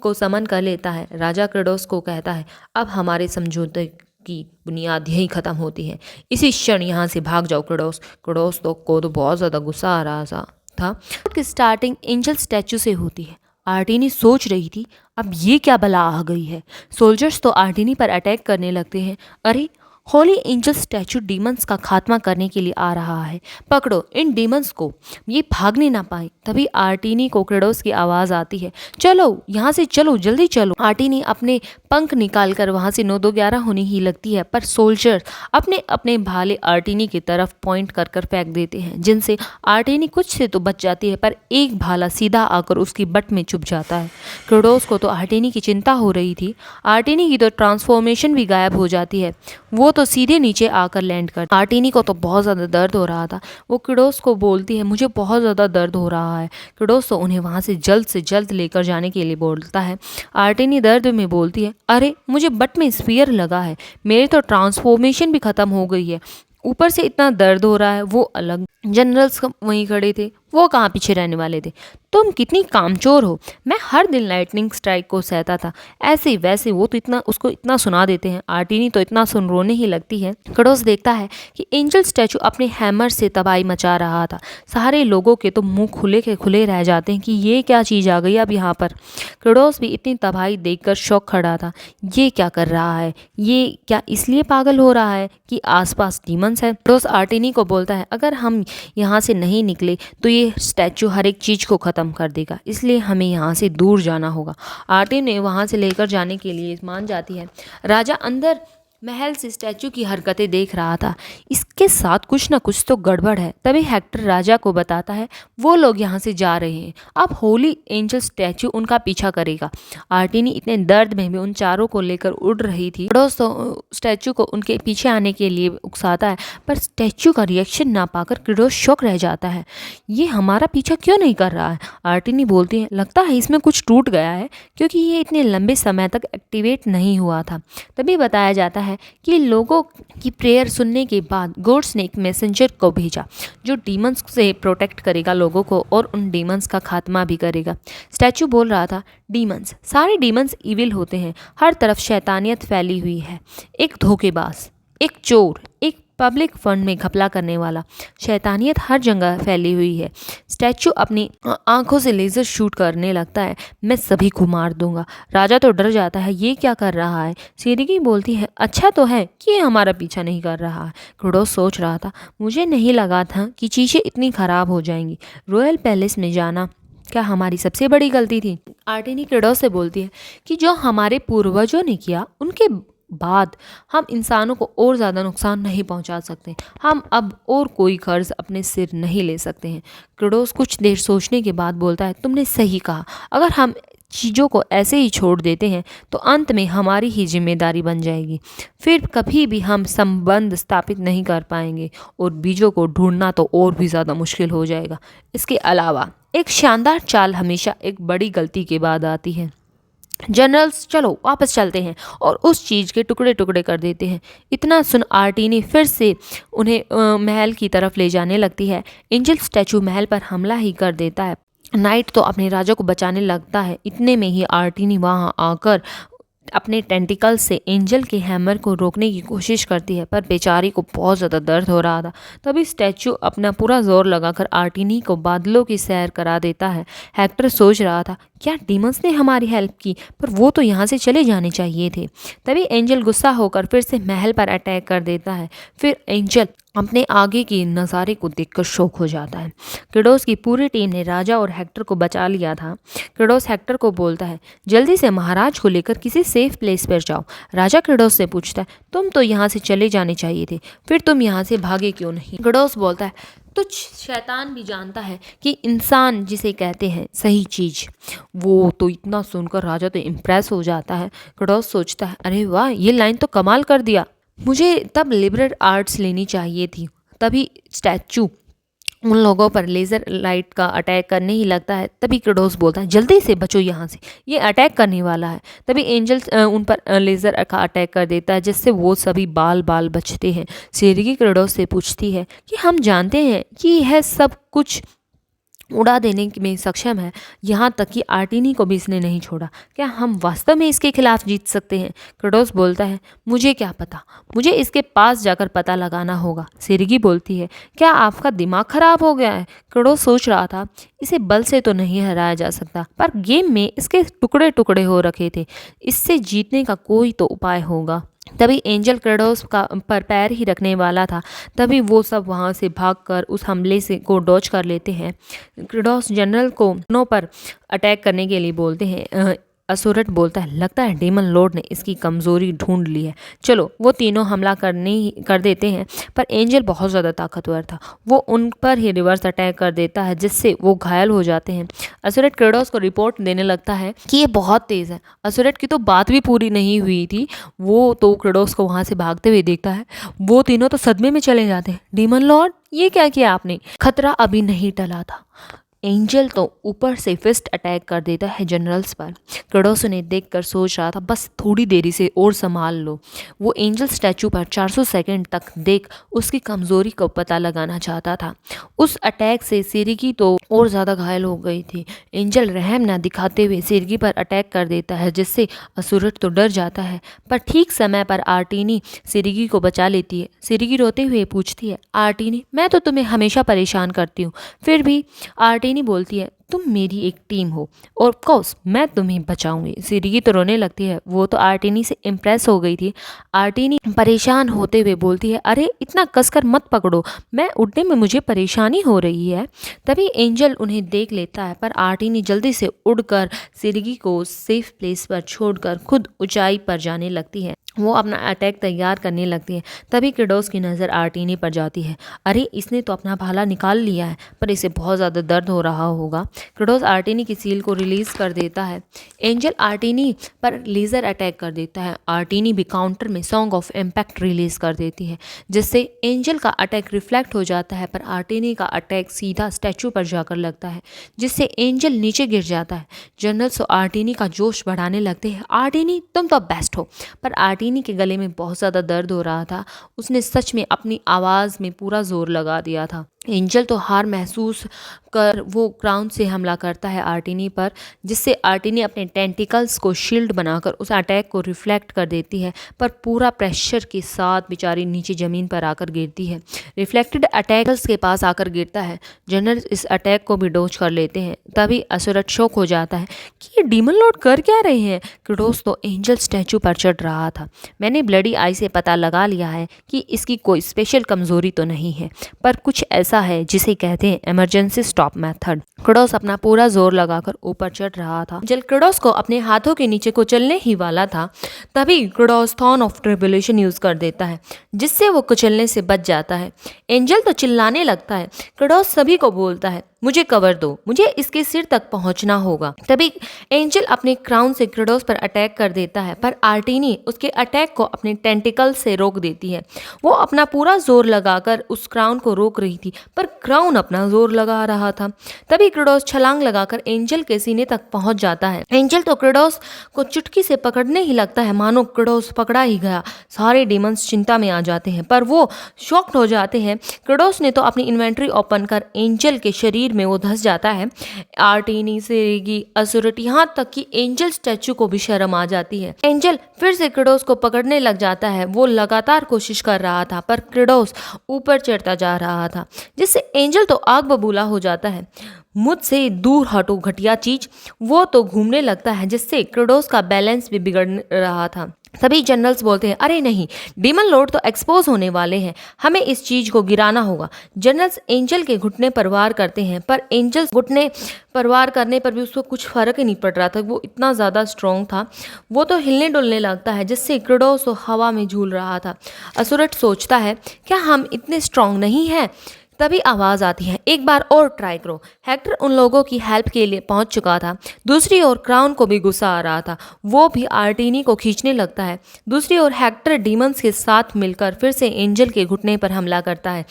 को समन कर लेता है। राजा क्रेडोस को कहता है, अब हमारे समझौते की बुनियाद यही खत्म होती है, इसी क्षण यहाँ से भाग जाओ क्रेडोस। क्रेडोस को तो बहुत ज़्यादा गुस्सा आ रहा था। स्टार्टिंग एंजल स्टैचू से होती है। आर्टिनी सोच रही थी, अब ये क्या बला आ गई है। सोल्जर्स तो आर्टिनी पर अटैक करने लगते हैं। अरे होली एंजल स्टैचू डीमंस का खात्मा करने के लिए आ रहा है, पकड़ो इन डीमंस को, ये भागने ना पाए। तभी आर्टिनी को क्रेडोस की आवाज़ आती है, चलो यहाँ से चलो, जल्दी चलो। आर्टिनी अपने पंख निकालकर वहाँ से 9-2-11 होने ही लगती है, पर सोल्जर्स अपने अपने भाले आर्टिनी की तरफ पॉइंट कर कर फेंक देते हैं, जिनसे आर्टिनी कुछ से तो बच जाती है, पर एक भाला सीधा आकर उसकी बट में चुभ जाता है। क्रेडोस को तो आर्टिनी की चिंता हो रही थी। आर्टिनी की तो ट्रांसफॉर्मेशन भी गायब हो जाती है, वो तो सीधे नीचे आकर लैंड कर। आर्टिनी को तो बहुत ज़्यादा दर्द हो रहा था। वो क्रेडोस को बोलती है, मुझे बहुत ज़्यादा दर्द हो रहा है। क्रेडोस तो उन्हें वहाँ से जल्द लेकर जाने के लिए बोलता है। आर्टिनी दर्द में बोलती है, अरे मुझे बट में स्पीयर लगा है, मेरी तो ट्रांसफॉर्मेशन भी ख़त्म हो गई है, ऊपर से इतना दर्द हो रहा है। वो अलग जनरल्स वहीं खड़े थे, वो कहाँ पीछे रहने वाले थे। तुम कितनी कामचोर हो, मैं हर दिन लाइटनिंग स्ट्राइक को सहता था, ऐसे वैसे वो तो उसको इतना सुना देते हैं। आर्टिनी तो इतना सुन रोने ही लगती है। क्रेडोस देखता है कि एंजल स्टैचू अपने हैमर से तबाही मचा रहा था। सारे लोगों के तो मुंह खुले के खुले रह जाते हैं कि ये क्या चीज़ आ गई अब यहाँ पर। क्रेडोस भी इतनी तबाही देखकर शौक खड़ा था। ये क्या कर रहा है, ये क्या इसलिए पागल हो रहा है कि आसपास डीमंस है। क्रेडोस आर्टिनी को बोलता है, अगर हम यहाँ से नहीं निकले तो ये स्टैचू हर एक चीज़ को ख़त्म कर देगा, इसलिए हमें यहाँ से दूर जाना होगा। आर्टिनी वहाँ से लेकर जाने के लिए मान जाती है। राजा अंदर महल से स्टैचू की हरकतें देख रहा था, इसके साथ कुछ ना कुछ तो गड़बड़ है। तभी हेक्टर राजा को बताता है, वो लोग यहाँ से जा रहे हैं, अब होली एंजल स्टैचू उनका पीछा करेगा। आर्टिनी इतने दर्द में भी उन चारों को लेकर उड़ रही थी। क्रेडोस तो स्टैचू को उनके पीछे आने के लिए उकसाता है, पर स्टैचू का रिएक्शन ना पाकर क्रेडोस शॉक रह जाता है। ये हमारा पीछा क्यों नहीं कर रहा है। आर्टिनी बोलती है, लगता है इसमें कुछ टूट गया है, क्योंकि ये इतने लंबे समय तक एक्टिवेट नहीं हुआ था। तभी बताया जाता है कि लोगों की प्रेयर सुनने के बाद गॉड्स ने एक मैसेंजर को भेजा, जो डीमंस से प्रोटेक्ट करेगा लोगों को और उन डीमंस का खात्मा भी करेगा। स्टैचू बोल रहा था, डीमंस, सारे डीमंस इविल होते हैं, हर तरफ शैतानियत फैली हुई है। एक धोखेबाज, एक चोर, एक पब्लिक फंड में घपला करने वाला, शैतानियत हर जगह फैली हुई है। स्टैचू अपनी आंखों से लेज़र शूट करने लगता है, मैं सभी को मार दूंगा। राजा तो डर जाता है, ये क्या कर रहा है। सिरिकी बोलती है, अच्छा तो है कि ये हमारा पीछा नहीं कर रहा है। क्रेडोस सोच रहा था, मुझे नहीं लगा था कि चीज़ें इतनी ख़राब हो जाएंगी। रॉयल पैलेस में जाना क्या हमारी सबसे बड़ी गलती थी। आर्टिनी क्रेडोस से बोलती है कि जो हमारे पूर्वजों ने किया, उनके बाद हम इंसानों को और ज़्यादा नुकसान नहीं पहुंचा सकते। हम अब और कोई कर्ज अपने सिर नहीं ले सकते हैं। क्रेडोस कुछ देर सोचने के बाद बोलता है, तुमने सही कहा, अगर हम चीज़ों को ऐसे ही छोड़ देते हैं तो अंत में हमारी ही जिम्मेदारी बन जाएगी, फिर कभी भी हम संबंध स्थापित नहीं कर पाएंगे और बीजों को ढूंढना तो और भी ज़्यादा मुश्किल हो जाएगा। इसके अलावा एक शानदार चाल हमेशा एक बड़ी गलती के बाद आती है। जनरल्स, चलो वापस चलते हैं और उस चीज़ के टुकड़े टुकड़े कर देते हैं। इतना सुन आर्टिनी फिर से उन्हें महल की तरफ ले जाने लगती है। एंजल स्टैचू महल पर हमला ही कर देता है। नाइट तो अपने राजा को बचाने लगता है। इतने में ही आर्टिनी वहाँ आकर अपने टेंटिकल से एंजल के हैमर को रोकने की कोशिश करती है, पर बेचारी को बहुत ज़्यादा दर्द हो रहा था। तभी स्टैचू अपना पूरा जोर लगाकर आर्टिनी को बादलों की सैर करा देता है। हेक्टर सोच रहा था, क्या डीमंस ने हमारी हेल्प की, पर वो तो यहाँ से चले जाने चाहिए थे। तभी एंजल गुस्सा होकर फिर से महल पर अटैक कर देता है। फिर एंजल अपने आगे के नज़ारे को देखकर शौक हो जाता है। क्रेडोस की पूरी टीम ने राजा और हेक्टर को बचा लिया था। क्रेडोस हेक्टर को बोलता है, जल्दी से महाराज को लेकर किसी सेफ प्लेस पर जाओ। राजा क्रेडोस से पूछता है, तुम तो यहाँ से चले जाने चाहिए थे, फिर तुम यहाँ से भागे क्यों नहीं। क्रेडोस बोलता है, तुझ शैतान भी जानता है कि इंसान जिसे कहते हैं सही चीज़। वो तो इतना सुनकर राजा तो इम्प्रेस हो जाता है। क्रेडोस सोचता है, अरे वाह, ये लाइन तो कमाल कर दिया, मुझे तब लिबरल आर्ट्स लेनी चाहिए थी। तभी स्टैचू उन लोगों पर लेज़र लाइट का अटैक करने ही लगता है। तभी क्रेडोस बोलता है जल्दी से बचो यहाँ से, ये अटैक करने वाला है। तभी एंजल उन पर लेज़र का अटैक कर देता है जिससे वो सभी बाल बाल बचते हैं। सेरेगी क्रेडोस से पूछती है कि हम जानते हैं कि यह सब कुछ उड़ा देने में सक्षम है, यहाँ तक कि आर्टिनी को भी इसने नहीं छोड़ा। क्या हम वास्तव में इसके खिलाफ जीत सकते हैं? क्रेडोस बोलता है मुझे क्या पता, मुझे इसके पास जाकर पता लगाना होगा। सेरेगी बोलती है क्या आपका दिमाग खराब हो गया है? क्रेडोस सोच रहा था इसे बल से तो नहीं हराया जा सकता, पर गेम में इसके टुकड़े टुकड़े हो रखे थे, इससे जीतने का कोई तो उपाय होगा। तभी एंजल क्रेडोस का पर पैर ही रखने वाला था, तभी वो सब वहाँ से भागकर उस हमले से को डॉज कर लेते हैं। क्रेडोस जनरल को दोनों पर अटैक करने के लिए बोलते हैं। असुरट बोलता है लगता है डेमन लॉर्ड ने इसकी कमज़ोरी ढूंढ ली है, चलो वो तीनों हमला कर देते हैं। पर एंजल बहुत ज़्यादा ताकतवर था, वो उन पर ही रिवर्स अटैक कर देता है जिससे वो घायल हो जाते हैं। असुरट क्रेडोस को रिपोर्ट देने लगता है कि ये बहुत तेज़ है। असुरट की तो बात भी पूरी नहीं हुई थी, वो तो क्रेडोस को वहाँ से भागते हुए देखता है। वो तीनों तो सदमे में चले जाते हैं। डेमन लॉर्ड ये क्या किया आपने? खतरा अभी नहीं टला था। एंजल तो ऊपर से फिस्ट अटैक कर देता है जनरल्स पर। क्रेडोस उन्हें देखकर सोच रहा था बस थोड़ी देरी से और संभाल लो। वो एंजल स्टैचू पर 400 सेकंड तक देख उसकी कमज़ोरी को पता लगाना चाहता था। उस अटैक से सेरेगी तो और ज़्यादा घायल हो गई थी। एंजल रहम न दिखाते हुए सेरेगी पर अटैक कर देता है जिससे असुरट तो डर जाता है, पर ठीक समय पर आर्टिनी सेरेगी को बचा लेती है। सेरेगी रोते हुए पूछती है आर्टिनी मैं तो तुम्हें हमेशा परेशान करती हूँ, फिर भी आर्टिनी बोलती है तुम मेरी एक टीम हो और ऑफ कोर्स मैं तुम्हें बचाऊंगी। सेरेगी तो रोने लगती है, वो तो आर्टिनी से इम्प्रेस हो गई थी। आर्टिनी परेशान होते हुए बोलती है अरे इतना कसकर मत पकड़ो, मैं उड़ने में मुझे परेशानी हो रही है। तभी एंजल उन्हें देख लेता है, पर आर्टिनी जल्दी से उड़कर सेरेगी को सेफ प्लेस पर छोड़कर खुद ऊंचाई पर जाने लगती है। वो अपना अटैक तैयार करने लगती है। तभी क्रेडोस की नज़र आर्टिनी पर जाती है। अरे इसने तो अपना भाला निकाल लिया है, पर इसे बहुत ज़्यादा दर्द हो रहा होगा। क्रेडोस आर्टिनी की सील को रिलीज़ कर देता है। एंजल आर्टिनी पर लेज़र अटैक कर देता है। आर्टिनी भी काउंटर में सॉन्ग ऑफ इम्पैक्ट रिलीज़ कर देती है जिससे एंजल का अटैक रिफ्लेक्ट हो जाता है, पर आर्टिनी का अटैक सीधा स्टैचू पर जाकर लगता है जिससे एंजल नीचे गिर जाता है। जनरल्स तो आर्टिनी का जोश बढ़ाने लगते हैं, आर्टिनी तुम तो बेस्ट हो। पर आर्टिनी के गले में बहुत ज़्यादा दर्द हो रहा था, उसने सच में अपनी आवाज़ में पूरा जोर लगा दिया था। एंजल तो हार महसूस कर वो क्राउन से हमला करता है आर्टिनी पर, जिससे आर्टिनी अपने टेंटिकल्स को शील्ड बनाकर उस अटैक को रिफ्लेक्ट कर देती है, पर पूरा प्रेशर के साथ बेचारी नीचे ज़मीन पर आकर गिरती है। रिफ्लेक्टेड अटैकर्स के पास आकर गिरता है। जनरल इस अटैक को भी डोज कर लेते हैं। तभी असुरट शौक हो जाता है कि ये डीमन लॉर्ड कर क्या रहे हैं। क्रेडोस तो एंजल स्टैचू पर चढ़ रहा था। मैंने ब्लडी आई से पता लगा लिया है कि इसकी कोई स्पेशल कमज़ोरी तो नहीं है, पर कुछ ऐसा है जिसे कहते हैं इमरजेंसी स्टॉप मेथड। क्रेडोस अपना पूरा जोर लगाकर ऊपर चढ़ रहा था। जब क्रेडोस को अपने हाथों के नीचे कुचलने ही वाला था, तभी क्रेडोस थॉर्न ऑफ ट्रिब्यूलेशन यूज कर देता है जिससे वो कुचलने से बच जाता है। एंजल तो चिल्लाने लगता है। क्रेडोस सभी को बोलता है मुझे कवर दो, मुझे इसके सिर तक पहुंचना होगा। तभी एंजल अपने क्राउन से क्रेडोस पर अटैक कर देता है, पर आर्टिनी उसके अटैक को अपने टेंटिकल से रोक देती है। वो अपना पूरा जोर लगाकर उस क्राउन को रोक रही थी, पर क्राउन अपना जोर लगा रहा था। तभी क्रेडोस छलांग लगाकर एंजल के सीने तक पहुंच जाता है। एंजल तो क्रेडोस को चुटकी से पकड़ने ही लगता है, मानो क्रेडोस पकड़ा ही गया। सारे डीमंस चिंता में आ जाते हैं, पर वो शॉक्ड हो जाते हैं। क्रेडोस ने तो अपनी इन्वेंट्री ओपन कर एंजल के शरीर में वो धस जाता है। आर्टिनी, सेरेगी, असुरट, यहाँ तक कि एंजल स्टैचू को भी शर्म आ जाती है। एंजल फिर से क्रेडोस को पकड़ने लग जाता है। वो लगातार कोशिश कर रहा था, पर क्रेडोस ऊपर चढ़ता जा रहा था, जिससे एंजल तो आग बबूला हो जाता है। मुझसे दूर हटो घटिया चीज, वो तो घूमने लगता है, जिससे क्रेडोस का बैलेंस भी बिगड़ रहा था। तभी जनरल्स बोलते हैं अरे नहीं, डीमन लॉर्ड तो एक्सपोज होने वाले हैं, हमें इस चीज को गिराना होगा। जनरल्स एंजल के घुटने पर वार करते हैं, पर एंजल घुटने पर वार करने पर भी उसको कुछ फर्क ही नहीं पड़ रहा था। वो इतना ज़्यादा स्ट्रॉन्ग था, वो तो हिलने डुलने लगता है, जिससे क्रेडोस तो हवा में झूल रहा था। असुरट सोचता है क्या हम इतने स्ट्रॉन्ग नहीं हैं? तभी आवाज़ आती है एक बार और ट्राई करो। हेक्टर उन लोगों की हेल्प के लिए पहुंच चुका था। दूसरी ओर क्राउन को भी गुस्सा आ रहा था, वो भी आर्टिनी को खींचने लगता है। दूसरी ओर हेक्टर डीमंस के साथ मिलकर फिर से एंजल के घुटने पर हमला करता है।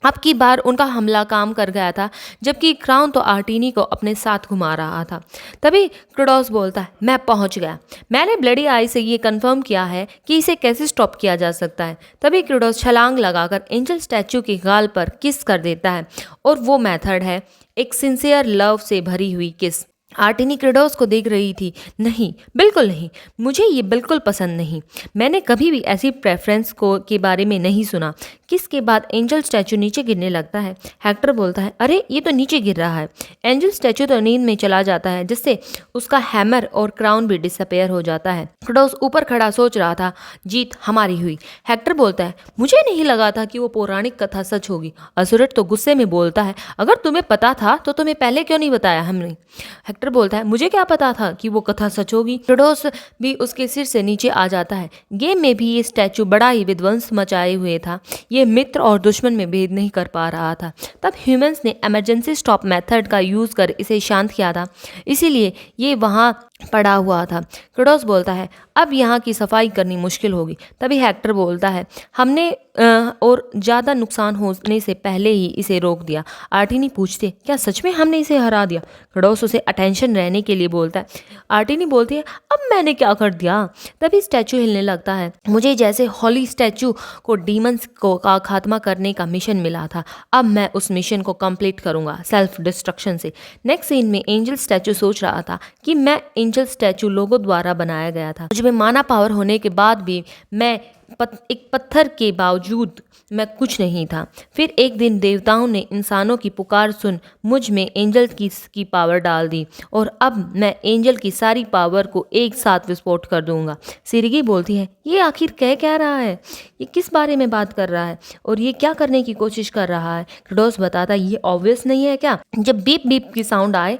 अब की बार उनका हमला काम कर गया था, जबकि क्राउन तो आर्टिनी को अपने साथ घुमा रहा था। तभी क्रोडोस बोलता है, मैं पहुंच गया। मैंने ब्लडी आई से ये कंफर्म किया है कि इसे कैसे स्टॉप किया जा सकता है। तभी क्रोडोस छलांग लगाकर एंजल स्टैचू के गाल पर किस कर देता है, और वो मेथड है एक सिंसियर लव से भरी हुई किस। आर्टिनी क्रेडोस को देख रही थी। नहीं, बिल्कुल नहीं, मुझे ये बिल्कुल पसंद नहीं। मैंने कभी भी ऐसी प्रेफरेंस को के बारे में नहीं सुना। किस के बाद एंजल स्टैचू नीचे गिरने लगता है। हेक्टर बोलता है, अरे ये तो नीचे गिर रहा है। एंजल स्टैचू तो नींद में चला जाता है, जिससे उसका हैमर और क्राउन भी डिसअपेयर हो जाता है। क्रेडोस ऊपर खड़ा सोच रहा था, जीत हमारी हुई। हेक्टर बोलता है, मुझे नहीं लगा था कि वो पौराणिक कथा सच होगी। असुरट तो गुस्से में बोलता है, अगर तुम्हें पता था तो तुम्हें पहले क्यों नहीं बताया हमने। हेक्टर बोलता है, मुझे क्या पता था कि वो कथा सच होगी। क्रेडोस भी उसके सिर से नीचे आ जाता है। गेम में भी ये स्टैचू बड़ा ही विध्वंस मचाए हुए था। ये मित्र और दुश्मन में भेद नहीं कर पा रहा था। तब ह्यूमंस ने इमरजेंसी स्टॉप मेथड का यूज कर इसे शांत किया था, इसीलिए ये वहाँ पड़ा हुआ था। क्रेडोस बोलता है, अब यहाँ की सफाई करनी मुश्किल होगी। तभी हेक्टर बोलता है, हमने और ज़्यादा नुकसान होने से पहले ही इसे रोक दिया। आर्टिनी पूछती है, क्या सच में हमने इसे हरा दिया। क्रेडोस उसे अटेंशन रहने के लिए बोलता है। आर्टिनी बोलती है, अब मैंने क्या कर दिया। तभी स्टैचू हिलने लगता है। मुझे जैसे हॉली स्टैचू को डीमंस को का खात्मा करने का मिशन मिला था, अब मैं उस मिशन को कंप्लीट करूंगा सेल्फ डिस्ट्रक्शन से। नेक्स्ट सीन में एंजल स्टैचू सोच रहा था कि मैं एंजल स्टैचू लोगों द्वारा बनाया गया था। मुझ में माना पावर होने के बाद भी मैं एक पत्थर के बावजूद मैं कुछ नहीं था। फिर एक दिन देवताओं ने इंसानों की पुकार सुन मुझ में एंजल की पावर डाल दी, और अब मैं एंजल की सारी पावर को एक साथ विस्फोट कर दूंगा। सिरगी बोलती है, ये आखिर कह क्या रहा है, ये किस बारे में बात कर रहा है, और ये क्या करने की कोशिश कर रहा है। क्रेडोस बताता है, ये ऑब्वियस नहीं है क्या। जब बीप बीप की साउंड आए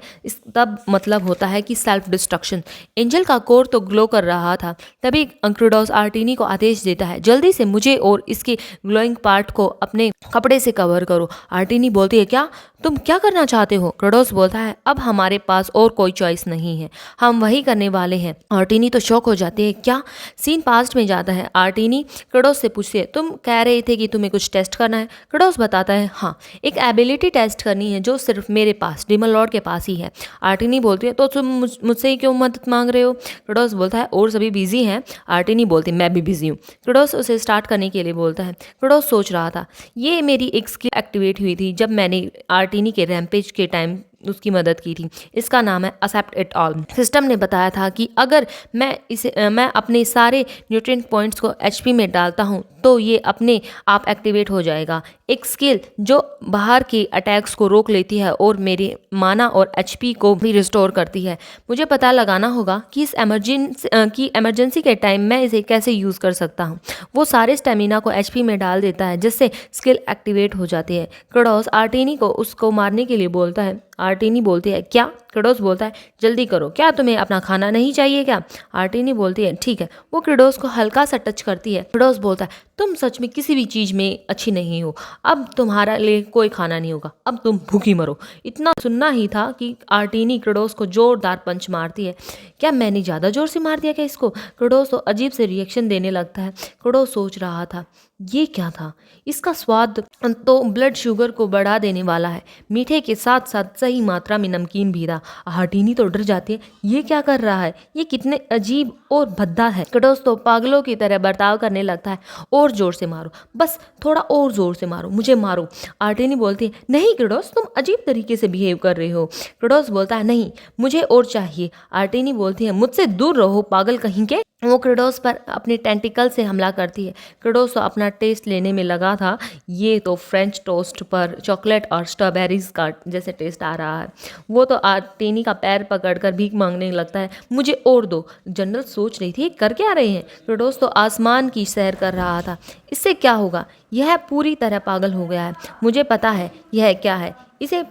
तब मतलब होता है कि सेल्फ डिस्ट्रक्शन। एंजल का कोर तो ग्लो कर रहा था। तभी क्रेडोस आर्टिनी को आदेश देता है, जल्दी से मुझे और इसके ग्लोइंग पार्ट को अपने कपड़े से कवर करो। आर्टिनी बोलती है, क्या तुम क्या करना चाहते हो। क्रेडोस बोलता है, अब हमारे पास और कोई चॉइस नहीं है, हम वही करने वाले हैं। आर्टिनी तो शॉक हो जाती है। क्या। सीन पास्ट में जाता है। आर्टिनी क्रेडोस से पूछती है, तुम कह रहे थे कि तुम्हें कुछ टेस्ट करना है। क्रेडोस बताता है, हाँ, एक एबिलिटी टेस्ट करनी है जो सिर्फ मेरे पास, डीमन लॉर्ड के पास ही है। आर्टिनी बोलती है, तो तुम मुझसे ही क्यों मदद मांग रहे हो। क्रेडोस बोलता है, और सभी बिजी हैं। आर्टिनी बोलती है, मैं भी बिजी हूँ। क्रेडोस उसे स्टार्ट करने के लिए बोलता है। क्रेडोस सोच रहा था, ये मेरी एक स्किल एक्टिवेट हुई थी जब मैंने आर्टिनी के रैम्पेज के टाइम उसकी मदद की थी। इसका नाम है एक्सेप्ट इट ऑल। सिस्टम ने बताया था कि अगर मैं अपने सारे न्यूट्रिएंट पॉइंट्स को एचपी में डालता हूँ तो ये अपने आप एक्टिवेट हो जाएगा। एक स्किल जो बाहर के अटैक्स को रोक लेती है और मेरे माना और एचपी को भी रिस्टोर करती है। मुझे पता लगाना होगा कि इस इमरजेंसी के टाइम मैं इसे कैसे यूज़ कर सकता हूँ। वो सारे स्टेमिना को एचपी में डाल देता है, जिससे स्किल एक्टिवेट हो जाती है। क्रेडोस आर्टिनी को उसको मारने के लिए बोलता है। आर्टिनी बोलती है, क्या। क्रेडोस बोलता है, जल्दी करो, क्या तुम्हें अपना खाना नहीं चाहिए क्या। आर्टिनी बोलती है, ठीक है। वो क्रेडोस को हल्का सा टच करती है। क्रेडोस बोलता है, तुम सच में किसी भी चीज़ में अच्छी नहीं हो, अब तुम्हारा लिए कोई खाना नहीं होगा, अब तुम भूखी मरो। इतना सुनना ही था कि आर्टिनी क्रेडोस को जोरदार पंच मारती है। क्या मैंने ज़्यादा जोर से मार दिया क्या इसको। क्रेडोस तो अजीब से रिएक्शन देने लगता है। क्रेडोस सोच रहा था, ये क्या था। इसका स्वाद तो ब्लड शुगर को बढ़ा देने वाला है, मीठे के साथ साथ सही मात्रा में नमकीन भी था। आर्टिनी तो डर जाती है, ये क्या कर रहा है, ये कितने अजीब और भद्दा है। क्रेडोस तो पागलों की तरह बर्ताव करने लगता है। और जोर से मारो, बस थोड़ा और जोर से मारो, मुझे मारो। आर्टिनी बोलती है, नहीं क्रेडोस, तुम अजीब तरीके से बिहेव कर रहे हो। क्रेडोस बोलता है, नहीं, मुझे और चाहिए। आर्टिनी बोलती है, मुझसे दूर रहो पागल कहीं के। वो क्रेडोस पर अपने टेंटिकल से हमला करती है। क्रेडोस तो अपना टेस्ट लेने में लगा था। ये तो फ्रेंच टोस्ट पर चॉकलेट और स्ट्रॉबेरीज का जैसे टेस्ट आ रहा है। वो तो आर्टिनी का पैर पकड़कर भीख मांगने लगता है, मुझे और दो। जनरल सोच रही थी, कर क्या रहे हैं। क्रेडोस तो आसमान की सैर कर रहा था। इससे क्या होगा, यह पूरी तरह पागल हो गया है। मुझे पता है यह क्या है, इसे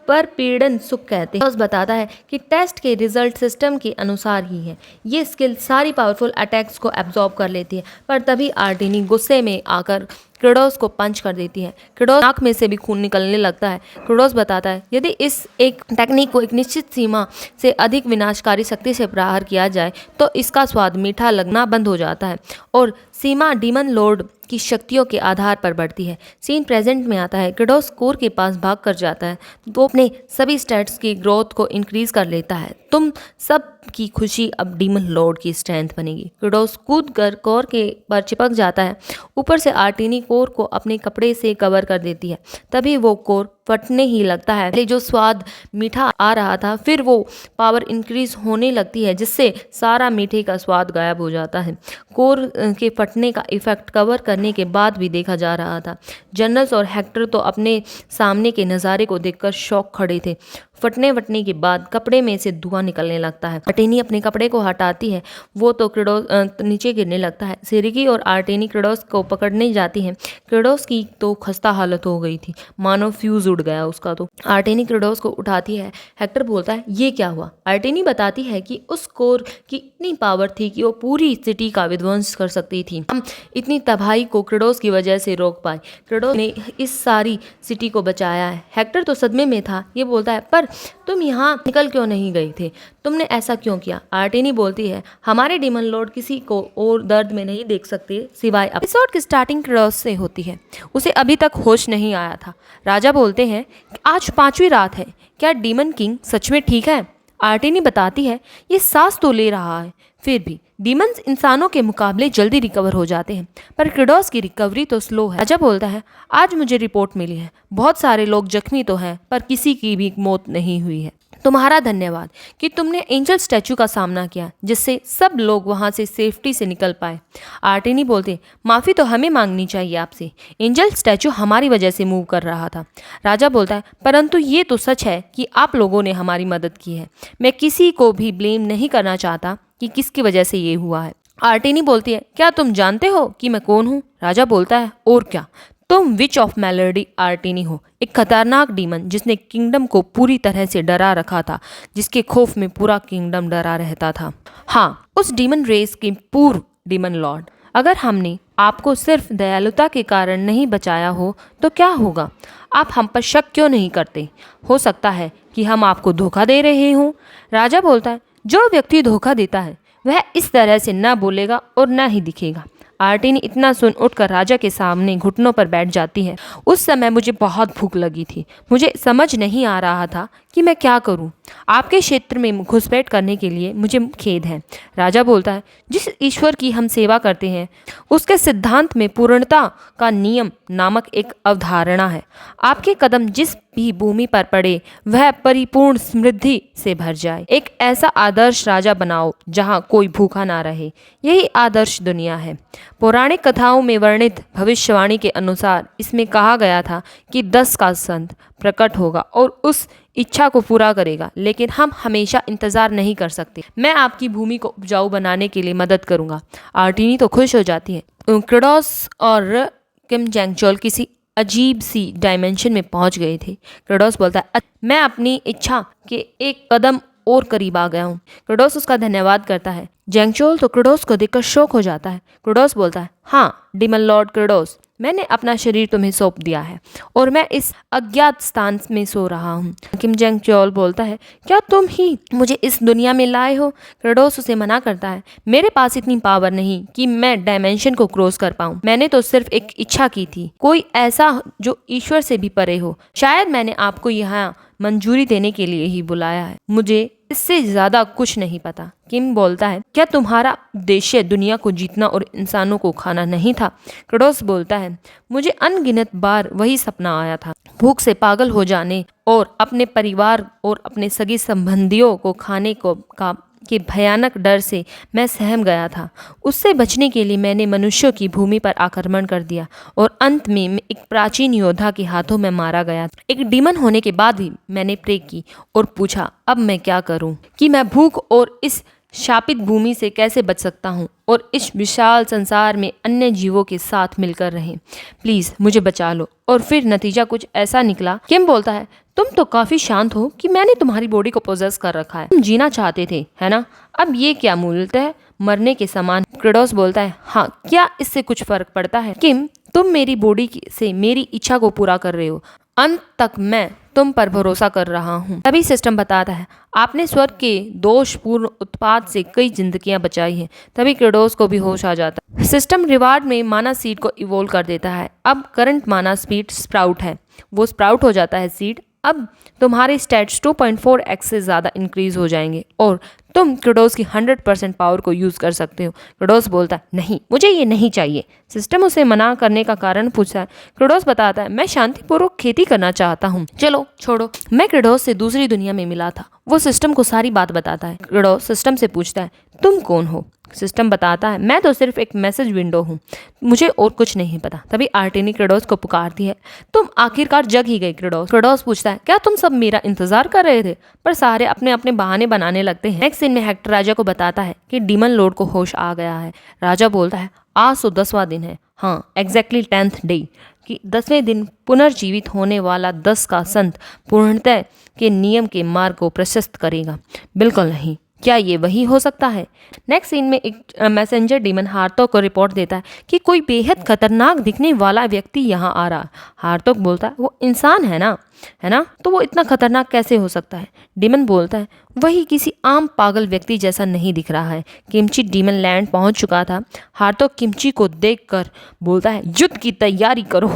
पर पीड़न सुख कहते हैं। बताता है कि टेस्ट के रिजल्ट सिस्टम के अनुसार ही है। ये स्किल सारी पावरफुल अटैक्स को एब्जॉर्ब कर लेती है। पर तभी आर्टिनी गुस्से में आकर क्रेडोस को पंच कर देती है। क्रेडोस नाक में से भी खून निकलने लगता है। क्रेडोस बताता है यदि इस एक टेक्निक को एक निश्चित सीमा से अधिक विनाशकारी शक्ति से प्रहार किया जाए तो इसका स्वाद मीठा लगना बंद हो जाता है और सीमा डीमन लॉर्ड की शक्तियों के आधार पर बढ़ती है। सीन प्रेजेंट में आता है। क्रेडोस कोर के पास भाग कर जाता है तो अपने सभी स्टैट्स की ग्रोथ को इंक्रीज कर लेता है। तुम सब की खुशी अब डीमन लॉर्ड की स्ट्रेंथ बनेगी। क्रेडोस कूद कर कोर के पर चिपक जाता है। ऊपर से आर्टिनी कोर को अपने कपड़े से कवर कर देती है। तभी वो कोर फटने ही लगता है। पहले जो स्वाद मीठा आ रहा था फिर वो पावर इंक्रीज होने लगती है जिससे सारा मीठे का स्वाद गायब हो जाता है। कोर के फटने का इफेक्ट कवर करने के बाद भी देखा जा रहा था। जनरल्स और हेक्टर तो अपने सामने के नज़ारे को देखकर शौक खड़े थे। फटने के बाद कपड़े में से धुआं निकलने लगता है। आर्टेनी अपने कपड़े को हटाती है। वो तो क्रेडोस नीचे गिरने लगता है। सिरिकी और आर्टेनी क्रेडोस को पकड़ने जाती हैं। क्रेडोस की तो खस्ता हालत हो गई थी, मानो फ्यूज उड़ गया उसका। तो आर्टेनी क्रेडोस को उठाती है। हेक्टर बोलता है ये क्या हुआ। आर्टेनी बताती है कि उस कोर की इतनी पावर थी कि वो पूरी सिटी का विध्वंस कर सकती थी। हम इतनी तबाही को क्रेडोस की वजह से रोक पाए। क्रेडोस ने इस सारी सिटी को बचाया है। हेक्टर तो सदमे में था। ये बोलता है पर तुम यहाँ निकल क्यों नहीं गई थे, तुमने ऐसा क्यों किया। आर्टेनी बोलती है हमारे डीमन लॉर्ड किसी को और दर्द में नहीं देख सकते सिवाय एपिसोड की स्टार्टिंग क्रेडोस से होती है। उसे अभी तक होश नहीं आया था। राजा बोलते हैं आज 5वीं रात है, क्या डीमन किंग सच में ठीक है। आर्टेनी बताती है ये सांस तो ले रहा है, फिर भी डीमंस इंसानों के मुकाबले जल्दी रिकवर हो जाते हैं, पर क्रेडोस की रिकवरी तो स्लो है। राजा बोलता है आज मुझे रिपोर्ट मिली है, बहुत सारे लोग जख्मी तो हैं पर किसी की भी मौत नहीं हुई है। तुम्हारा धन्यवाद कि तुमने एंजल स्टैचू का सामना किया जिससे सब लोग वहां से सेफ्टी से निकल पाए। आर्टेनी बोलते माफ़ी तो हमें मांगनी चाहिए आपसे, एंजल स्टैचू हमारी वजह से मूव कर रहा था। राजा बोलता है परंतु ये तो सच है कि आप लोगों ने हमारी मदद की है। मैं किसी को भी ब्लेम नहीं करना चाहता कि किसकी वजह से ये हुआ है। आर्टेनी बोलती है क्या तुम जानते हो कि मैं कौन हूँ। राजा बोलता है और क्या, तुम विच ऑफ मेलोडी आर्टेनी हो, एक खतरनाक डीमन जिसने किंगडम को पूरी तरह से डरा रखा था, जिसके खौफ में पूरा किंगडम डरा रहता था। हाँ, उस डीमन रेस के पूर्व डीमन लॉर्ड। अगर हमने आपको सिर्फ दयालुता के कारण नहीं बचाया हो तो क्या होगा। आप हम पर शक क्यों नहीं करते। हो सकता है कि हम आपको धोखा दे रहे हों। राजा बोलता है जो व्यक्ति धोखा देता है वह इस तरह से न बोलेगा और न ही दिखेगा। आर्टेनी इतना सुन उठकर राजा के सामने घुटनों पर बैठ जाती है। उस समय मुझे बहुत भूख लगी थी, मुझे समझ नहीं आ रहा था कि मैं क्या करूं। आपके क्षेत्र में घुसपैठ करने के लिए मुझे खेद है। राजा बोलता है जिस ईश्वर की हम सेवा करते हैं उसके सिद्धांत में पूर्णता का नियम नामक एक अवधारणा है। आपके कदम जिस भी भूमि पर पड़े वह परिपूर्ण समृद्धि से भर जाए। एक ऐसा आदर्श राजा बनाओ जहाँ कोई भूखा ना रहे। यही आदर्श दुनिया है। पौराणिक कथाओं में वर्णित भविष्यवाणी के अनुसार इसमें कहा गया था कि 10 का संत प्रकट होगा और उस इच्छा को पूरा करेगा, लेकिन हम हमेशा इंतजार नहीं कर सकते। मैं आपकी भूमि को उपजाऊ बनाने के लिए मदद करूंगा। आर्टेनी तो खुश हो जाती है। क्रेडोस और किम जैंगचोल किसी अजीब सी डायमेंशन में पहुंच गए थे। क्रेडोस बोलता है मैं अपनी इच्छा के एक कदम और करीब आ गया हूँ। क्रेडोस उसका धन्यवाद करता है। जैंगचोल तो क्रेडोस को देखकर शौक हो जाता है। क्रेडोस बोलता है हाँ डीमन लॉर्ड क्रेडोस, मैंने अपना शरीर तुम्हें सौंप दिया है और मैं इस अज्ञात स्थान में सो रहा हूँ। किम जैंगचोल बोलता है क्या तुम ही मुझे इस दुनिया में लाए हो। क्रेडोस उसे मना करता है मेरे पास इतनी पावर नहीं कि मैं डायमेंशन को क्रॉस कर पाऊँ। मैंने तो सिर्फ एक इच्छा की थी, कोई ऐसा जो ईश्वर से भी परे हो। शायद मैंने आपको यहाँ मंजूरी देने के लिए ही बुलाया है, मुझे इससे ज्यादा कुछ नहीं पता। किम बोलता है क्या तुम्हारा उद्देश्य दुनिया को जीतना और इंसानों को खाना नहीं था। क्रेडोस बोलता है मुझे अनगिनत बार वही सपना आया था, भूख से पागल हो जाने और अपने परिवार और अपने सगी संबंधियों को खाने को का के भयानक डर से मैं सहम गया था। उससे बचने के लिए मैंने मनुष्यों की भूमि पर आक्रमण कर दिया और अंत में एक प्राचीन योद्धा के हाथों में मारा गया। एक डीमन होने के बाद भी मैंने प्रे की और पूछा अब मैं क्या करूं कि मैं भूख और इस शापित भूमि से कैसे बच सकता हूँ और इस विशाल संसार में अन्य जीवों के साथ मिलकर रहें। प्लीज मुझे बचा लो। और फिर नतीजा कुछ ऐसा निकला। किम बोलता है तुम तो काफी शांत हो कि मैंने तुम्हारी बॉडी को पोजेस कर रखा है। तुम जीना चाहते थे है ना, अब ये क्या मूलतः मरने के समान। क्रेडोस बोलता है हाँ क्या इससे कुछ फर्क पड़ता है। किम तुम मेरी बॉडी से मेरी इच्छा को पूरा कर रहे हो। अंत तक मैं तुम पर भरोसा कर रहा हूँ। तभी सिस्टम बताता है, आपने स्वर्ग के दोषपूर्ण उत्पाद से कई जिंदगियां बचाई हैं। तभी क्रेडोस को भी होश आ जाता है। सिस्टम रिवार्ड में माना सीड को इवोल्व कर देता है। अब करंट माना स्पीड स्प्राउट है, वो स्प्राउट हो जाता है सीड। अब तुम्हारे स्टैट्स 2.4x से ज़्यादा इंक्रीज हो जाएंगे और तुम क्रेडोस की 100% पावर को यूज़ कर सकते हो। क्रेडोस बोलता है, नहीं, मुझे ये नहीं चाहिए। सिस्टम उसे मना करने का कारण पूछता है। क्रेडोस बताता है, मैं शांतिपूर्वक खेती करना चाहता हूँ। चलो छोड़ो, मैं क्रेडोस से दूसरी दुनिया में मिला था। वो सिस्टम को सारी बात बताता है। क्रेडोस सिस्टम से पूछता है, तुम कौन हो? सिस्टम बताता है, मैं तो सिर्फ एक मैसेज विंडो हूँ, मुझे और कुछ नहीं पता। तभी आर्टेनी क्रेडोस को पुकारती है, तुम आखिरकार जग ही गई क्रेडोस। क्रेडोस पूछता है, क्या तुम सब मेरा इंतजार कर रहे थे? पर सारे अपने अपने बहाने बनाने लगते हैं। नेक्स्ट सीन में हेक्टर राजा को बताता है कि डीमन लॉर्ड को होश आ गया है। राजा बोलता है, आज तो 10वां दिन है। हाँ, एग्जैक्टली 10th डे कि 10वें दिन पुनर्जीवित होने वाला 10 का संत पूर्णतः के नियम के मार्ग को प्रशस्त करेगा। बिल्कुल नहीं, क्या ये वही हो सकता है? नेक्स्ट सीन में एक मैसेंजर डीमन हार्थोग को रिपोर्ट देता है कि कोई बेहद खतरनाक दिखने वाला व्यक्ति यहाँ आ रहा है। हार्थोग बोलता है, वो इंसान है ना, तो वो इतना खतरनाक कैसे हो सकता है? डीमन बोलता है, वही किसी आम पागल व्यक्ति जैसा नहीं दिख रहा है। किमची डीमन लैंड पहुंच चुका था। हार्थोग किमची को देखकर बोलता है, युद्ध की तैयारी करो।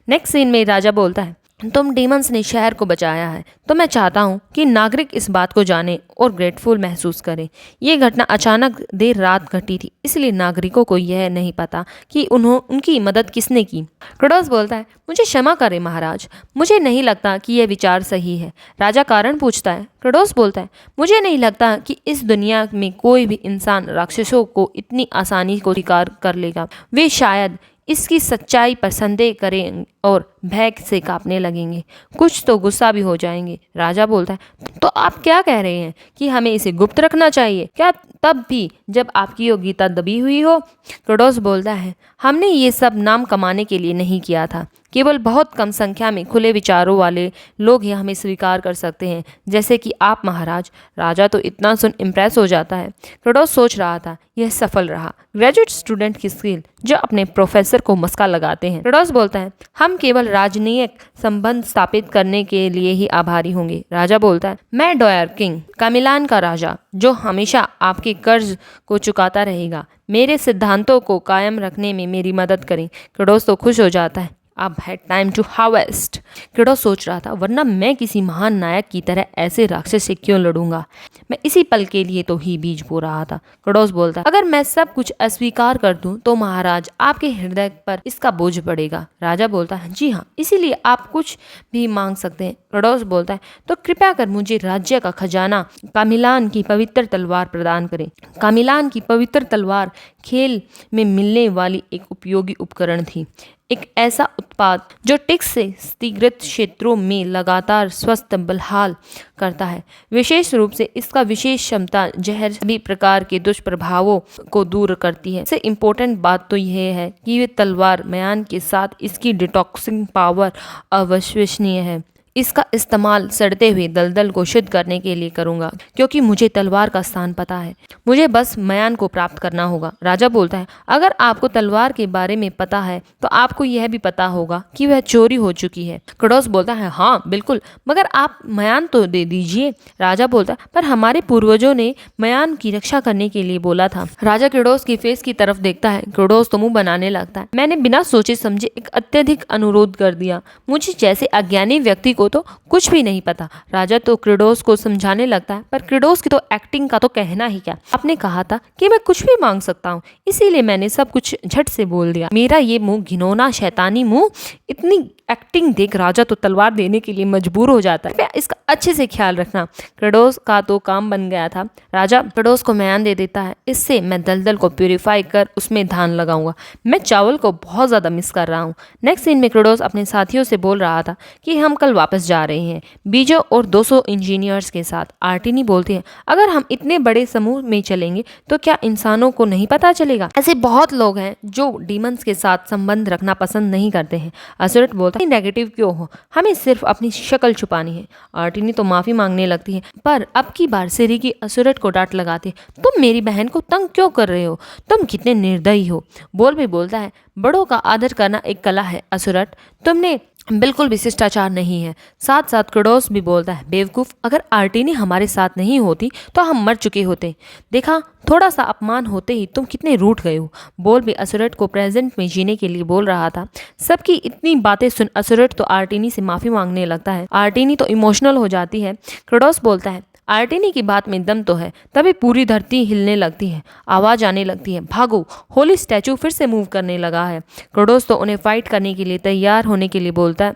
नेक्स्ट सीन में राजा बोलता है, तुम डीमंस ने शहर को बचाया है, तो मैं चाहता हूँ कि नागरिक इस बात को जाने और ग्रेटफुल महसूस करें। ये घटना अचानक देर रात घटी थी, इसलिए नागरिकों को यह नहीं पता कि उनकी मदद किसने की। क्रेडोस बोलता है, मुझे क्षमा करें महाराज, मुझे नहीं लगता कि यह विचार सही है। राजा कारण पूछता है। क्रेडोस बोलता है, मुझे नहीं लगता कि इस दुनिया में कोई भी इंसान राक्षसों को इतनी आसानी को स्वीकार कर लेगा। वे शायद इसकी सच्चाई पर संदेह करें और भय से कांपने लगेंगे, कुछ तो गुस्सा भी हो जाएंगे। राजा बोलता है, तो आप क्या कह रहे हैं कि हमें इसे गुप्त रखना चाहिए, क्या तब भी जब आपकी योग्यता दबी हुई हो? क्रेडोस बोलता है, हमने ये सब नाम कमाने के लिए नहीं किया था। केवल बहुत कम संख्या में खुले विचारों वाले लोग ही हमें स्वीकार कर सकते हैं, जैसे कि आप महाराज। राजा तो इतना सुन इम्प्रेस हो जाता है। क्रेडोस सोच रहा था, यह सफल रहा। ग्रेजुएट स्टूडेंट की स्किल जो अपने प्रोफेसर को मस्का लगाते हैं। क्रेडोस बोलता है, हम केवल राजनीतिक संबंध स्थापित करने के लिए ही आभारी होंगे। राजा बोलता है, मैं डॉयर किंग, कामिलान का राजा, जो हमेशा आपके कर्ज को चुकाता रहेगा, मेरे सिद्धांतों को कायम रखने में मेरी मदद करें। क्रेडोस तो खुश हो जाता है। अब है टाइम टू हार्वेस्ट। क्रेडोस सोच रहा था, वरना मैं किसी महान नायक की तरह ऐसे राक्षस से क्यों लड़ूंगा? मैं इसी पल के लिए तो ही बीज बो रहा था। क्रेडोस बोलता, अगर मैं सब कुछ अस्वीकार कर दूं तो महाराज आपके हृदय पर इसका बोझ पड़ेगा। राजा बोलता है, जी हाँ, इसीलिए आप कुछ भी मांग सकते हैं। क्रेडोस बोलता है, तो कृपया कर मुझे राज्य का खजाना, कामिलान की पवित्र तलवार प्रदान करें। कामिलान की पवित्र तलवार खेल में मिलने वाली एक उपयोगी उपकरण थी, एक ऐसा उत्पाद जो टिक्स से स्थिग्रत क्षेत्रों में लगातार स्वस्थ बहाल करता है। विशेष रूप से इसका विशेष क्षमता जहर सभी प्रकार के दुष्प्रभावों को दूर करती है। सबसे इम्पोर्टेंट बात तो यह है कि ये तलवार म्यान के साथ इसकी डिटॉक्सिंग पावर अविश्वसनीय है। इसका इस्तेमाल सड़ते हुए दलदल को शुद्ध करने के लिए करूंगा, क्योंकि मुझे तलवार का स्थान पता है। मुझे बस म्यान को प्राप्त करना होगा। राजा बोलता है, अगर आपको तलवार के बारे में पता है तो आपको यह भी पता होगा कि वह चोरी हो चुकी है। क्रेडोस बोलता है, हाँ बिल्कुल, मगर आप म्यान तो दे दीजिए। राजा बोलता है, पर हमारे पूर्वजों ने म्यान की रक्षा करने के लिए बोला था। राजा क्रेडोस की फेस की तरफ देखता है। क्रेडोस तो मुंह बनाने लगता है। मैंने बिना सोचे समझे एक अत्यधिक अनुरोध कर दिया। मुझे जैसे अज्ञानी व्यक्ति को तो कुछ भी नहीं पता। राजा तो क्रेडोस को समझाने लगता है, पर क्रेडोस की तो एक्टिंग का तो कहना ही क्या। आपने कहा था कि मैं कुछ भी मांग सकता हूँ, इसीलिए मैंने सब कुछ झट से बोल दिया। मेरा ये मुंह, घिनौना शैतानी मुंह, इतनी एक्टिंग देख राजा तो तलवार देने के लिए मजबूर हो जाता है। इसका अच्छे से ख्याल रखना। क्रेडोस का तो काम बन गया था। राजा क्रेडोस को म्यान दे देता है। इससे मैं दलदल को प्यूरिफाई कर उसमें धान लगाऊंगा। मैं चावल को बहुत ज्यादा मिस कर रहा हूँ। नेक्स्ट सीन में क्रेडोस अपने साथियों से बोल रहा था कि हम कल वापस वापस जा रहे हैं बीजो और 200 इंजीनियर्स के साथ। आर्टिनी बोलती है, अगर हम इतने बड़े समूह में चलेंगे तो क्या इंसानों को नहीं पता चलेगा? ऐसे बहुत लोग हैं जो डीमंस के साथ संबंध रखना पसंद नहीं करते हैं। असुरट बोलता है, नेगेटिव क्यों हो, हमें सिर्फ अपनी शक्ल छुपानी है। आर्टिनी तो माफी मांगने लगती है, पर अब की बार सिरिकी असुरट को डांट लगाती है, तुम मेरी बहन को तंग क्यों कर रहे हो, तुम कितने निर्दयी हो। बोल भी बोलता है, बड़ों का आदर करना एक कला है असुरट, तुमने बिल्कुल भी शिष्टाचार नहीं है। साथ साथ क्रोडोस भी बोलता है, बेवकूफ, अगर आर्टिनी हमारे साथ नहीं होती तो हम मर चुके होते। देखा, थोड़ा सा अपमान होते ही तुम कितने रूठ गए हो। बोल भी असुरट को प्रेजेंट में जीने के लिए बोल रहा था। सबकी इतनी बातें सुन असुरट तो आर्टिनी से माफी मांगने लगता है। आर्टिनी तो इमोशनल हो जाती है। क्रोडोस बोलता है, आर्टिनी की बात में दम तो है। तभी पूरी धरती हिलने लगती है, आवाज आने लगती है, भागो, होली स्टैचू फिर से मूव करने लगा है। क्रोडोस तो उन्हें फाइट करने के लिए तैयार होने के लिए बोलता है।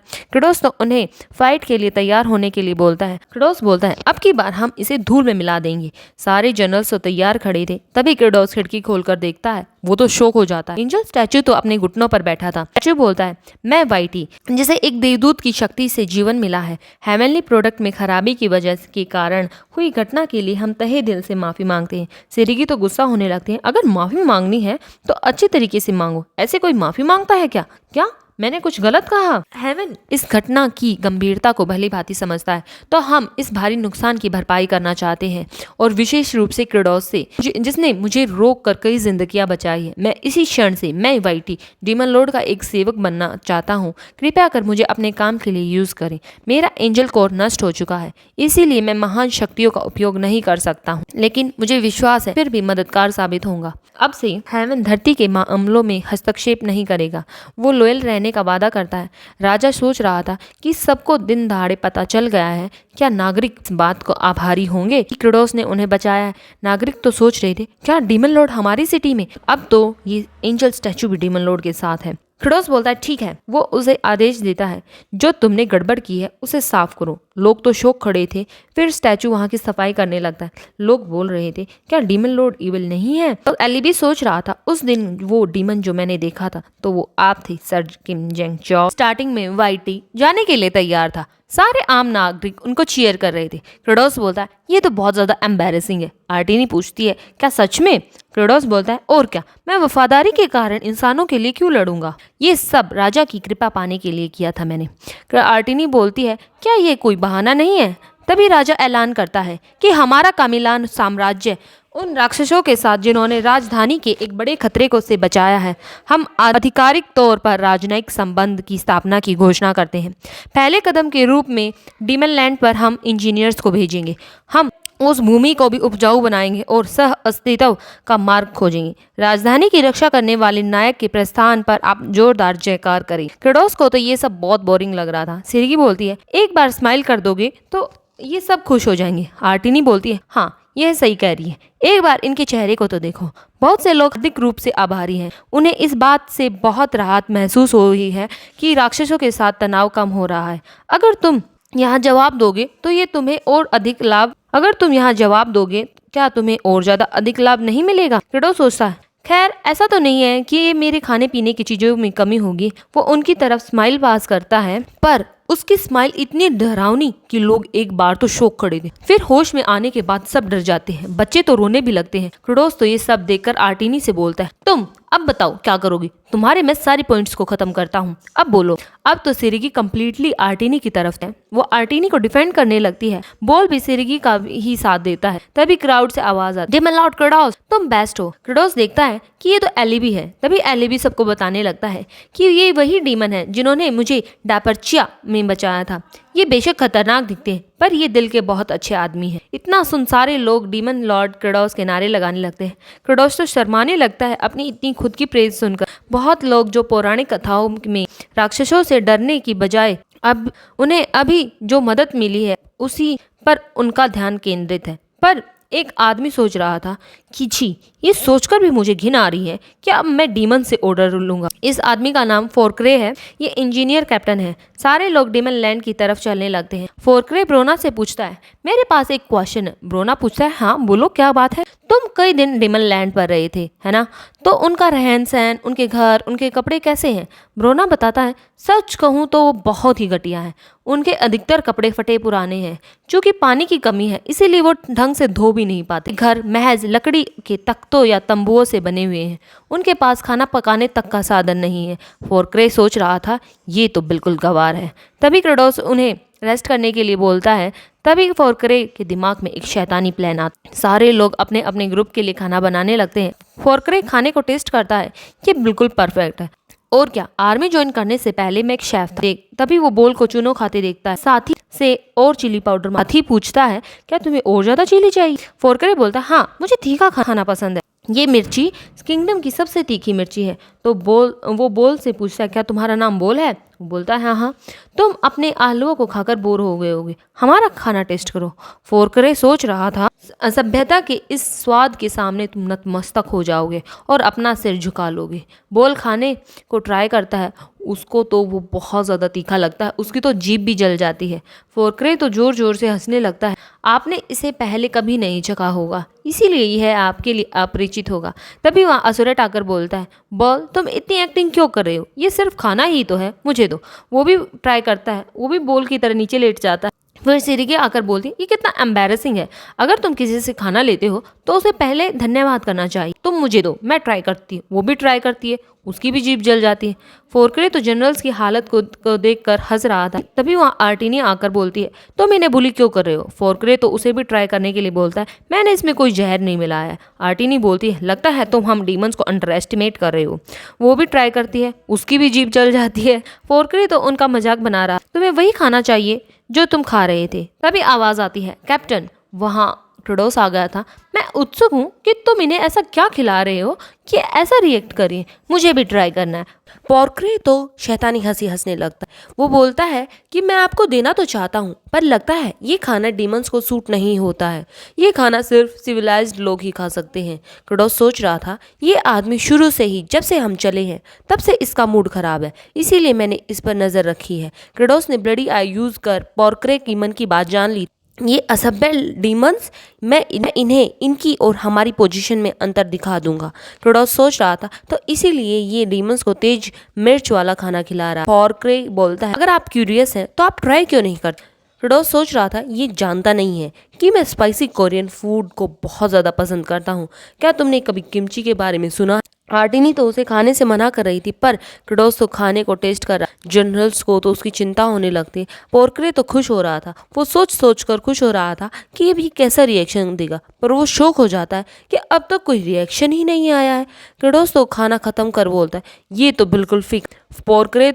क्रोडोस बोलता है, अब की बार हम इसे धूल में मिला देंगे। सारे जनरल्स तो तैयार खड़े थे। तभी क्रोडोस खिड़की खोलकर देखता है, वो तो शौक हो जाता है। एंजल स्टैचू तो अपने घुटनों पर बैठा था। स्टैचू बोलता है, मैं वाइटी, जिसे एक देवदूत की शक्ति से जीवन मिला है, हेवनली प्रोडक्ट में खराबी की वजह के कारण हुई घटना के लिए हम तहे दिल से माफी मांगते हैं। सिरिकी तो गुस्सा होने लगते हैं, अगर माफी मांगनी है तो अच्छे तरीके से मांगो, ऐसे कोई माफी मांगता है क्या? क्या मैंने कुछ गलत कहा? हेवन इस घटना की गंभीरता को भली भांति समझता है, तो हम इस भारी नुकसान की भरपाई करना चाहते हैं, और विशेष रूप से क्रोडोस से, जिसने मुझे रोक कर कई जिंदगियां बचाई है। मैं इसी क्षण से, मैं वाइटी डीमन लॉर्ड का एक सेवक बनना चाहता हूँ। कृपया कर मुझे अपने काम के लिए यूज करें। मेरा एंजल कोर नष्ट हो चुका है, इसीलिए मैं महान शक्तियों का उपयोग नहीं कर सकता हूँ, लेकिन मुझे विश्वास है फिर भी मददगार साबित होगा। अब से हेवन धरती के मामलों में हस्तक्षेप नहीं करेगा, वो लॉयल रहने का वादा करता है। राजा सोच रहा था कि सबको दिन दहाड़े पता चल गया है, क्या नागरिक इस बात को आभारी होंगे कि क्रोडोस ने उन्हें बचाया है? नागरिक तो सोच रहे थे, क्या डीमन लॉर्ड हमारी सिटी में? अब तो ये एंजल स्टैचू भी डीमन लॉर्ड के साथ है। क्रोडोस बोलता है, ठीक है। वो उसे आदेश देता है, जो तुमने गड़बड़ की है उसे साफ करो। लोग तो शौक खड़े थे। फिर स्टैचू वहां की सफाई करने लगता है। लोग बोल रहे थे, क्या डीमन लॉर्ड इविल नहीं है? तो एली भी सोच रहा था, उस दिन वो डीमन जो मैंने देखा था तो वो आप थे, सर किम जेंग चौ। स्टार्टिंग में वाइटी जाने के लिए तैयार था, सारे आम नागरिक उनको चीयर कर रहे थे। क्रोडोस बोलता है, ये तो बहुत ज्यादा एम्बैरेसिंग है। आर्टिनी पूछती है, क्या सच में? क्रोडोस बोलता है, और क्या, मैं वफादारी के कारण इंसानों के लिए क्यों लड़ूंगा? ये सब राजा की कृपा पाने के लिए किया था मैंने। आर्टिनी बोलती है, क्या ये कोई बहाना नहीं है? तभी राजा ऐलान करता है कि हमारा कामिलान साम्राज्य उन राक्षसों के साथ जिन्होंने राजधानी के एक बड़े खतरे को से बचाया है, हम आधिकारिक तौर पर राजनयिक संबंध की स्थापना की घोषणा करते हैं। पहले कदम के रूप में डीमन लैंड पर हम इंजीनियर्स को भेजेंगे। हम उस भूमि को भी उपजाऊ बनाएंगे और सह अस्तित्व का मार्ग खोजेंगे। राजधानी की रक्षा करने वाले नायक के प्रस्थान पर आप जोरदार जयकार करें। क्रोडोस को तो ये सब बहुत बोरिंग लग रहा था। सिरगी बोलती है, एक बार स्माइल कर दोगे तो ये सब खुश हो जाएंगे। आर्टिनी बोलती है, हाँ यह सही कह रही है, एक बार इनके चेहरे को तो देखो। बहुत से लोग अधिक रूप से आभारी हैं। उन्हें इस बात से बहुत राहत महसूस हो रही है कि राक्षसों के साथ तनाव कम हो रहा है। अगर तुम यहाँ जवाब दोगे तो ये तुम्हें और अधिक लाभ, अगर तुम यहाँ जवाब दोगे क्या तुम्हें और ज्यादा अधिक लाभ नहीं मिलेगा? क्रोडोस सोचता है, खैर ऐसा तो नहीं है कि ये मेरे खाने पीने की चीजों में कमी होगी। वो उनकी तरफ स्माइल पास करता है, पर उसकी स्माइल इतनी डरावनी कि लोग एक बार तो शौक खड़े थे। फिर होश में आने के बाद सब डर जाते हैं, बच्चे तो रोने भी लगते हैं। क्रोडोस तो ये सब देखकर आर्टिनी से बोलता है, तुम अब बताओ क्या करोगी? तुम्हारे मैं सारी पॉइंट्स को खत्म करता हूँ, अब बोलो। अब तो सिरगी कंप्लीटली आर्टिनी की तरफ है। वो आर्टिनी को डिफेंड करने लगती है। बोल भी सिरगी का ही साथ देता है। तभी क्राउड से आवाज आती है, डीमन लॉर्ड क्रोडोस, तुम बेस्ट हो। क्रोडोस देखता है कि ये तो एलिबी है। तभी एलिबी सबको बताने लगता है कि ये वही डीमन है जिन्होंने मुझे डापरचिया में बचाया था। ये बेशक खतरनाक दिखते हैं, पर ये दिल के बहुत अच्छे आदमी हैं। इतना सुन सारे लोग डीमन लॉर्ड क्रोडोस के नारे लगाने लगते हैं। क्रोडोस तो शर्माने लगता है अपनी इतनी खुद की प्रेज सुनकर। बहुत लोग जो पौराणिक कथाओं में राक्षसों से डरने की बजाय अब उन्हें अभी जो मदद मिली है उसी पर उनका ध्यान केंद्रित है। पर एक आदमी सोच रहा था कि छी, ये सोचकर भी मुझे घिन आ रही है कि अब मैं डीमन से ऑर्डर लूंगा। इस आदमी का नाम फोर्क्रे है। ये इंजीनियर कैप्टन है। सारे लोग डीमन लैंड की तरफ चलने लगते हैं। फोर्क्रे ब्रोना से पूछता है, मेरे पास एक क्वेश्चन है। ब्रोना पूछता है, हाँ बोलो क्या बात है? तुम कई दिन डीमन लैंड पर रहे थे है ना, तो उनका रहन सहन, उनके घर, उनके कपड़े कैसे हैं? ब्रोना बताता है, सच कहूँ तो वो बहुत ही घटिया है। उनके अधिकतर कपड़े फटे पुराने हैं। चूंकि पानी की कमी है इसीलिए वो ढंग से धो भी नहीं पाते। घर महज लकड़ी के तख्तों या तंबुओं से बने हुए हैं। उनके पास खाना पकाने तक का साधन नहीं है। फोर्क्रे सोच रहा था, ये तो बिल्कुल गंवार है। तभी क्रेडोस उन्हें रेस्ट करने के लिए बोलता है। तभी फोर्क्रे के दिमाग में एक शैतानी प्लान आता है। सारे लोग अपने अपने ग्रुप के लिए खाना बनाने लगते हैं। फोर्क्रे खाने को टेस्ट करता है, ये बिल्कुल परफेक्ट है। और क्या, आर्मी ज्वाइन करने से पहले मैं एक शेफ था। तभी वो बोल को चुनो खाते देखता है, साथी से और चिली पाउडर। साथी पूछता है, क्या तुम्हें और ज्यादा चिली चाहिए? फोर्क्रे बोलता है, हाँ मुझे तीखा खाना पसंद है। ये मिर्ची किंगडम की सबसे तीखी मिर्ची है। तो वो बोल से पूछता है, क्या तुम्हारा नाम बोल है? वो बोलता है, हाँ हाँ। तुम अपने आलूओं को खाकर बोर हो गए होगे, हमारा खाना टेस्ट करो। फोर्क्रे सोच रहा था, असभ्यता के इस स्वाद के सामने तुम नतमस्तक हो जाओगे और अपना सिर झुका लोगे। बोल खाने को ट्राई करता है, उसको तो वो बहुत ज़्यादा तीखा लगता है, उसकी तो जीभ भी जल जाती है। फोर्क्रे तो ज़ोर ज़ोर से हंसने लगता है। आपने इसे पहले कभी नहीं चखा होगा, इसीलिए यह आपके लिए अपरिचित होगा। तभी वहाँ असुरेट आकर बोलता है, बोल तुम इतनी एक्टिंग क्यों कर रहे हो? ये सिर्फ खाना ही तो है, मुझे दो। वो भी ट्राई करता है, वो भी बोल की तरह नीचे लेट जाता है। फिर सिरिके आकर बोलती है, ये कितना एम्बैरेसिंग है। अगर तुम किसी से खाना लेते हो तो उसे पहले धन्यवाद करना चाहिए। तुम मुझे दो, मैं ट्राई करती हूँ। वो भी ट्राई करती है, उसकी भी जीभ जल जाती है। फोर्क्रे तो जनरल्स की हालत को देखकर हंस रहा था। तभी वहाँ आर्टिनी आकर बोलती है, तुम इन्हें बुली क्यों कर रहे हो? फोर्क्रे तो उसे भी ट्राई करने के लिए बोलता है, मैंने इसमें कोई जहर नहीं मिलाया है। आर्टिनी बोलती है, लगता है तुम हम डीमंस को अंडर एस्टिमेट कर रहे हो। वो भी ट्राई करती है, उसकी भी जीभ जल जाती है। फोर्क्रे तो उनका मजाक बना रहा, तुम्हें वही खाना चाहिए जो तुम खा रहे थे। तभी आवाज आती है, कैप्टन। वहाँ क्रेडोस आ गया था। मैं उत्सुक हूँ कि तुम इन्हें ऐसा क्या खिला रहे हो कि ऐसा रिएक्ट करें, मुझे भी ट्राई करना है। पोर्क्रे तो शैतानी हंसी हंसने लगता है। वो बोलता है कि मैं आपको देना तो चाहता हूँ, पर लगता है ये खाना डीमंस को सूट नहीं होता है। ये खाना सिर्फ सिविलाइज्ड लोग ही खा सकते हैं। क्रेडोस सोच रहा था, ये आदमी शुरू से ही, जब से हम चले हैं तब से इसका मूड खराब है, इसीलिए मैंने इस पर नजर रखी है। क्रेडोस ने ब्लडी आई यूज कर पोर्क्रे की मन की बात जान ली। ये असभ्य डीमंस, मैं इन्हें इनकी और हमारी पोजीशन में अंतर दिखा दूंगा। क्रेडोस सोच रहा था, तो इसीलिए ये डीमंस को तेज मिर्च वाला खाना खिला रहा है। पोर्क्रे बोलता है, अगर आप क्यूरियस हैं तो आप ट्राई क्यों नहीं करते? क्रेडोस सोच रहा था, ये जानता नहीं है कि मैं स्पाइसी कोरियन फूड को बहुत ज़्यादा पसंद करता हूँ। क्या तुमने कभी किमची के बारे में सुना? आर्टिनी तो उसे खाने से मना कर रही थी, पर क्रेडोस तो खाने को टेस्ट कर रहा। जनरल्स को तो उसकी चिंता होने लगती। पोर्क्रे तो खुश हो रहा था, वो सोच सोच कर खुश हो रहा था कि ये भी कैसा रिएक्शन देगा, पर वो शौक हो जाता है कि अब तक कोई रिएक्शन ही नहीं आया है। क्रेडोस तो खाना खत्म कर बोलता है, ये तो बिल्कुल फिक्स। पोर्क्रे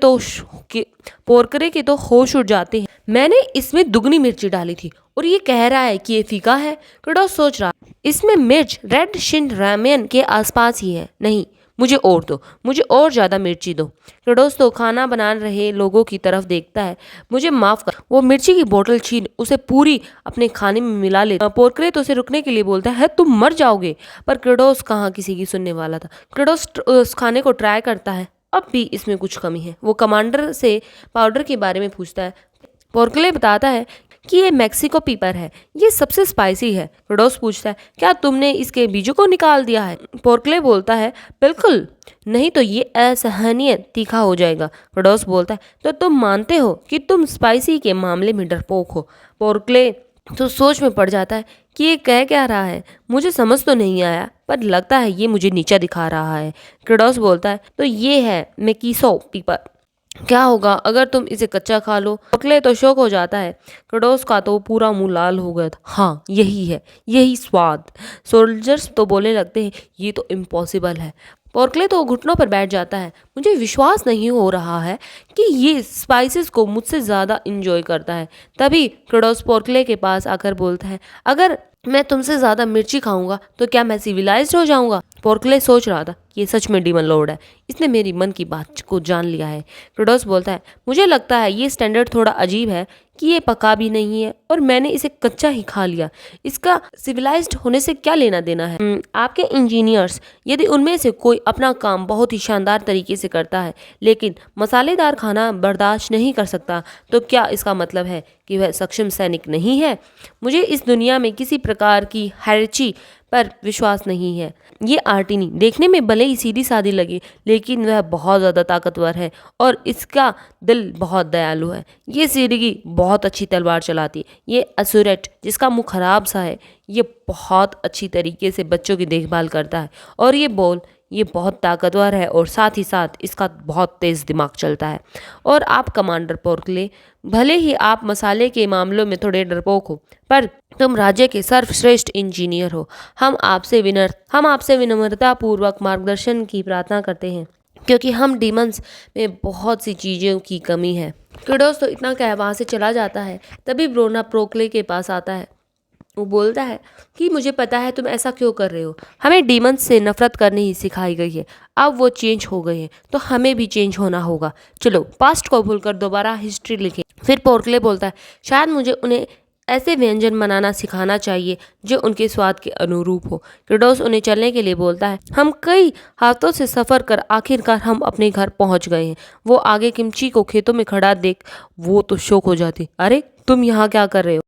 के तो होश उड़ जाते हैं, मैंने इसमें दुगनी मिर्ची डाली थी और ये कह रहा है कि ये फीका है। क्रेडोस सोच रहा, इसमें मिर्च रेड शिन रामेन के आसपास ही है। नहीं, मुझे और दो, मुझे और ज़्यादा मिर्ची दो। क्रेडोस तो खाना बना रहे लोगों की तरफ देखता है, मुझे माफ़ कर। वो मिर्ची की बोतल छीन उसे पूरी अपने खाने में मिला लेता। पोर्क्रे तो उसे रुकने के लिए बोलता है, तुम मर जाओगे, पर क्रेडोस कहाँ किसी की सुनने वाला था। क्रेडोस उस खाने को ट्राई करता है, अब भी इसमें कुछ कमी है। वो कमांडर से पाउडर के बारे में पूछता है। पोर्क्ले बताता है कि ये मेक्सिको पीपर है, ये सबसे स्पाइसी है। क्रेडोस पूछता है, क्या तुमने इसके बीजों को निकाल दिया है? पोर्क्ले बोलता है, बिल्कुल नहीं तो ये असहनीय तीखा हो जाएगा। क्रेडोस बोलता है, तो तुम मानते हो कि तुम स्पाइसी के मामले में डरपोक हो? पोर्क्ले तो सोच में पड़ जाता है कि ये कह क्या रहा है, मुझे समझ तो नहीं आया, पर लगता है ये मुझे नीचा दिखा रहा है। क्रेडोस बोलता है, तो ये है मेक्सिको पीपर, क्या होगा अगर तुम इसे कच्चा खा लो? पोर्क्ले तो शौक हो जाता है। क्रेडोस का तो पूरा मुंह लाल हो गया था। हाँ यही है, यही स्वाद। सोल्जर्स तो बोलने लगते हैं, ये तो इम्पॉसिबल है। पोर्क्ले तो घुटनों पर बैठ जाता है, मुझे विश्वास नहीं हो रहा है कि ये स्पाइसेस को मुझसे ज़्यादा इंजॉय करता है। तभी क्रेडोस पोर्क्ले के पास आकर बोलता है, अगर मैं तुमसे ज़्यादा मिर्ची खाऊंगा तो क्या मैं सिविलाइज्ड हो जाऊंगा? पोर्क्ले सोच रहा था, ये सच में डीमन लॉर्ड है, इसने मेरी मन की बात को जान लिया है। क्रेडोस बोलता है, मुझे लगता है ये स्टैंडर्ड थोड़ा अजीब है कि ये पका भी नहीं है और मैंने इसे कच्चा ही खा लिया। इसका सिविलाइज्ड होने से क्या लेना देना है? आपके इंजीनियर्स, यदि उनमें से कोई अपना काम बहुत ही शानदार तरीके से करता है लेकिन मसालेदार खाना बर्दाश्त नहीं कर सकता, तो क्या इसका मतलब है कि वह सक्षम सैनिक नहीं है? मुझे इस दुनिया में किसी प्रकार की हायरार्की पर विश्वास नहीं है। ये आर्टिनी देखने में भले ही सीधी सादी लगे, लेकिन वह बहुत ज़्यादा ताकतवर है और इसका दिल बहुत दयालु है। ये सिरिगी बहुत अच्छी तलवार चलाती है। ये असुरेट जिसका मुंह खराब सा है, ये बहुत अच्छी तरीके से बच्चों की देखभाल करता है। और ये बॉल, ये बहुत ताकतवर है और साथ ही साथ इसका बहुत तेज़ दिमाग चलता है। और आप कमांडर पोर्कले, भले ही आप मसाले के मामलों में थोड़े डरपोक हो, पर तुम राज्य के सर्वश्रेष्ठ इंजीनियर हो। हम आपसे विनम्रता पूर्वक मार्गदर्शन की प्रार्थना करते हैं, क्योंकि हम डीमंस में बहुत सी चीज़ों की कमी है। तो दोस्तों इतना कह वहाँ से चला जाता है। तभी ब्रोना प्रोक्ले के पास आता है। वो बोलता है कि मुझे पता है तुम ऐसा क्यों कर रहे हो। हमें डीमंस से नफरत करनी ही सिखाई गई है। अब वो चेंज हो गए हैं तो हमें भी चेंज होना होगा। चलो पास्ट को भूलकर दोबारा हिस्ट्री लिखें। फिर पोर्कले बोलता है शायद मुझे उन्हें ऐसे व्यंजन बनाना सिखाना चाहिए जो उनके स्वाद के अनुरूप हो। क्रेडोस उन्हें चलने के लिए बोलता है। हम कई हाथों से सफ़र कर आखिरकार हम अपने घर पहुंच गए हैं। वो आगे किमची को खेतों में खड़ा देख वो तो शौक हो जाती। अरे तुम यहाँ क्या कर रहे हो?